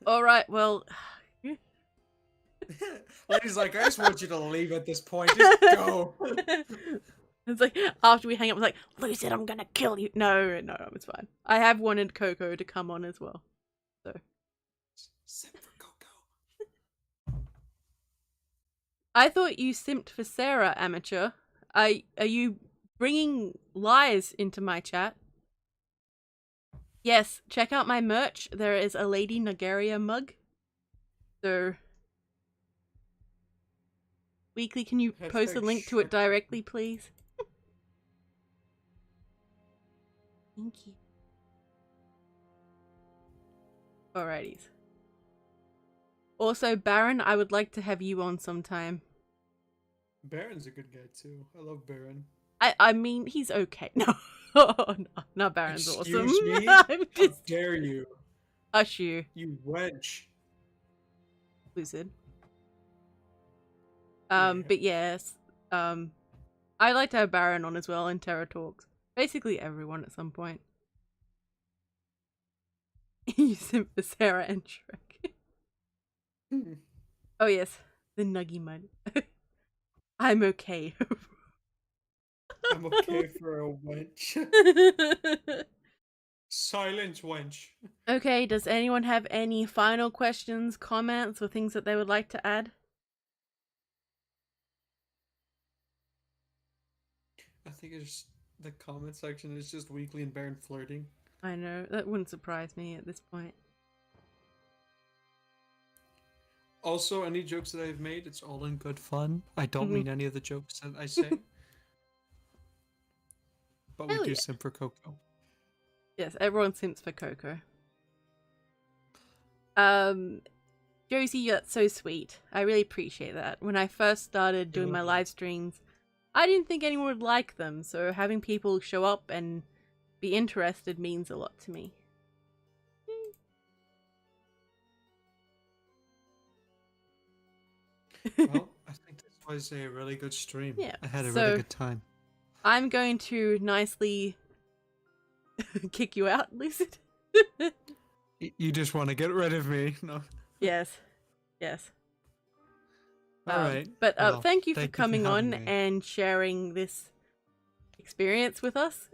Alright, well... Lady's like, I just want you to leave at this point. Just go. It's like, after we hang up, it's like, Lucid, I'm gonna kill you. No, it's fine. I have wanted Coco to come on as well. So. Simp for Coco. I thought you simped for Sarah, amateur. Are you bringing lies into my chat? Yes, check out my merch. There is a Lady Nagaria mug. So... Weekly, can you post a link to it directly, please? Thank you. Alrighties. Also, Baron, I would like to have you on sometime. Baron's a good guy too. I love Baron. I mean, he's okay. No, no, Baron's Excuse awesome. me? I'm just... How dare you? Hush you. You wench. Lucid. Yeah. But yes, I'd like to have Baron on as well in Terror Talks. Basically everyone at some point. You simp for Sarah and Shrek. Oh yes, the Nuggy Mud. I'm okay. I'm okay for a wench. Silence, wench. Okay, does anyone have any final questions, comments, or things that they would like to add? I think it's the comment section is just Weekly and Baron flirting. I know, that wouldn't surprise me at this point. Also, any jokes that I've made, it's all in good fun. I don't mean any of the jokes that I say. But Hell we do yeah. simp for Coco. Yes, everyone simps for Coco. Josie, that's so sweet. I really appreciate that. When I first started doing my live streams, I didn't think anyone would like them, so having people show up and be interested means a lot to me. Well, I think this was a really good stream. Yeah, I had a so- really good time. I'm going to nicely kick you out, Lucid. You just want to get rid of me. No. Yes. Alright. But well, thank you for thank you coming on having me. and sharing this experience with us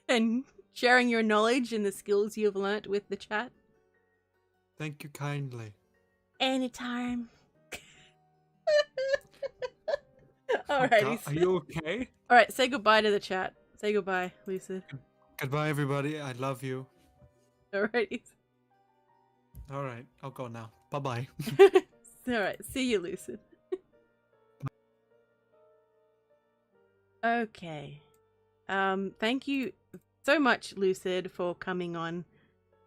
and sharing your knowledge and the skills you've learnt with the chat. Thank you kindly. Anytime. Oh, Alrighty. God, are you okay? Alright, say goodbye to the chat. Say goodbye, Lucid. Goodbye, everybody. I love you. Alrighty. Alright, I'll go now. Bye-bye. Alright, see you, Lucid. Okay. Thank you so much, Lucid, for coming on.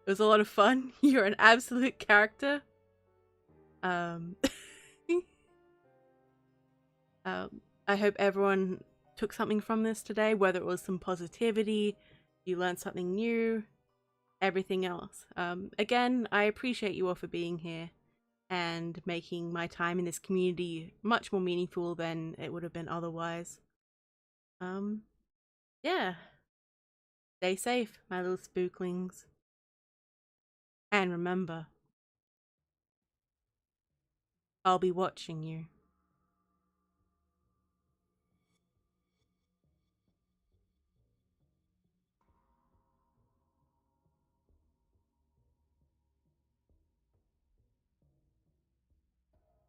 It was a lot of fun. You're an absolute character. I hope everyone took something from this today, whether it was some positivity, you learned something new, everything else. Again, I appreciate you all for being here and making my time in this community much more meaningful than it would have been otherwise. Yeah. Stay safe, my little spooklings. And remember, I'll be watching you.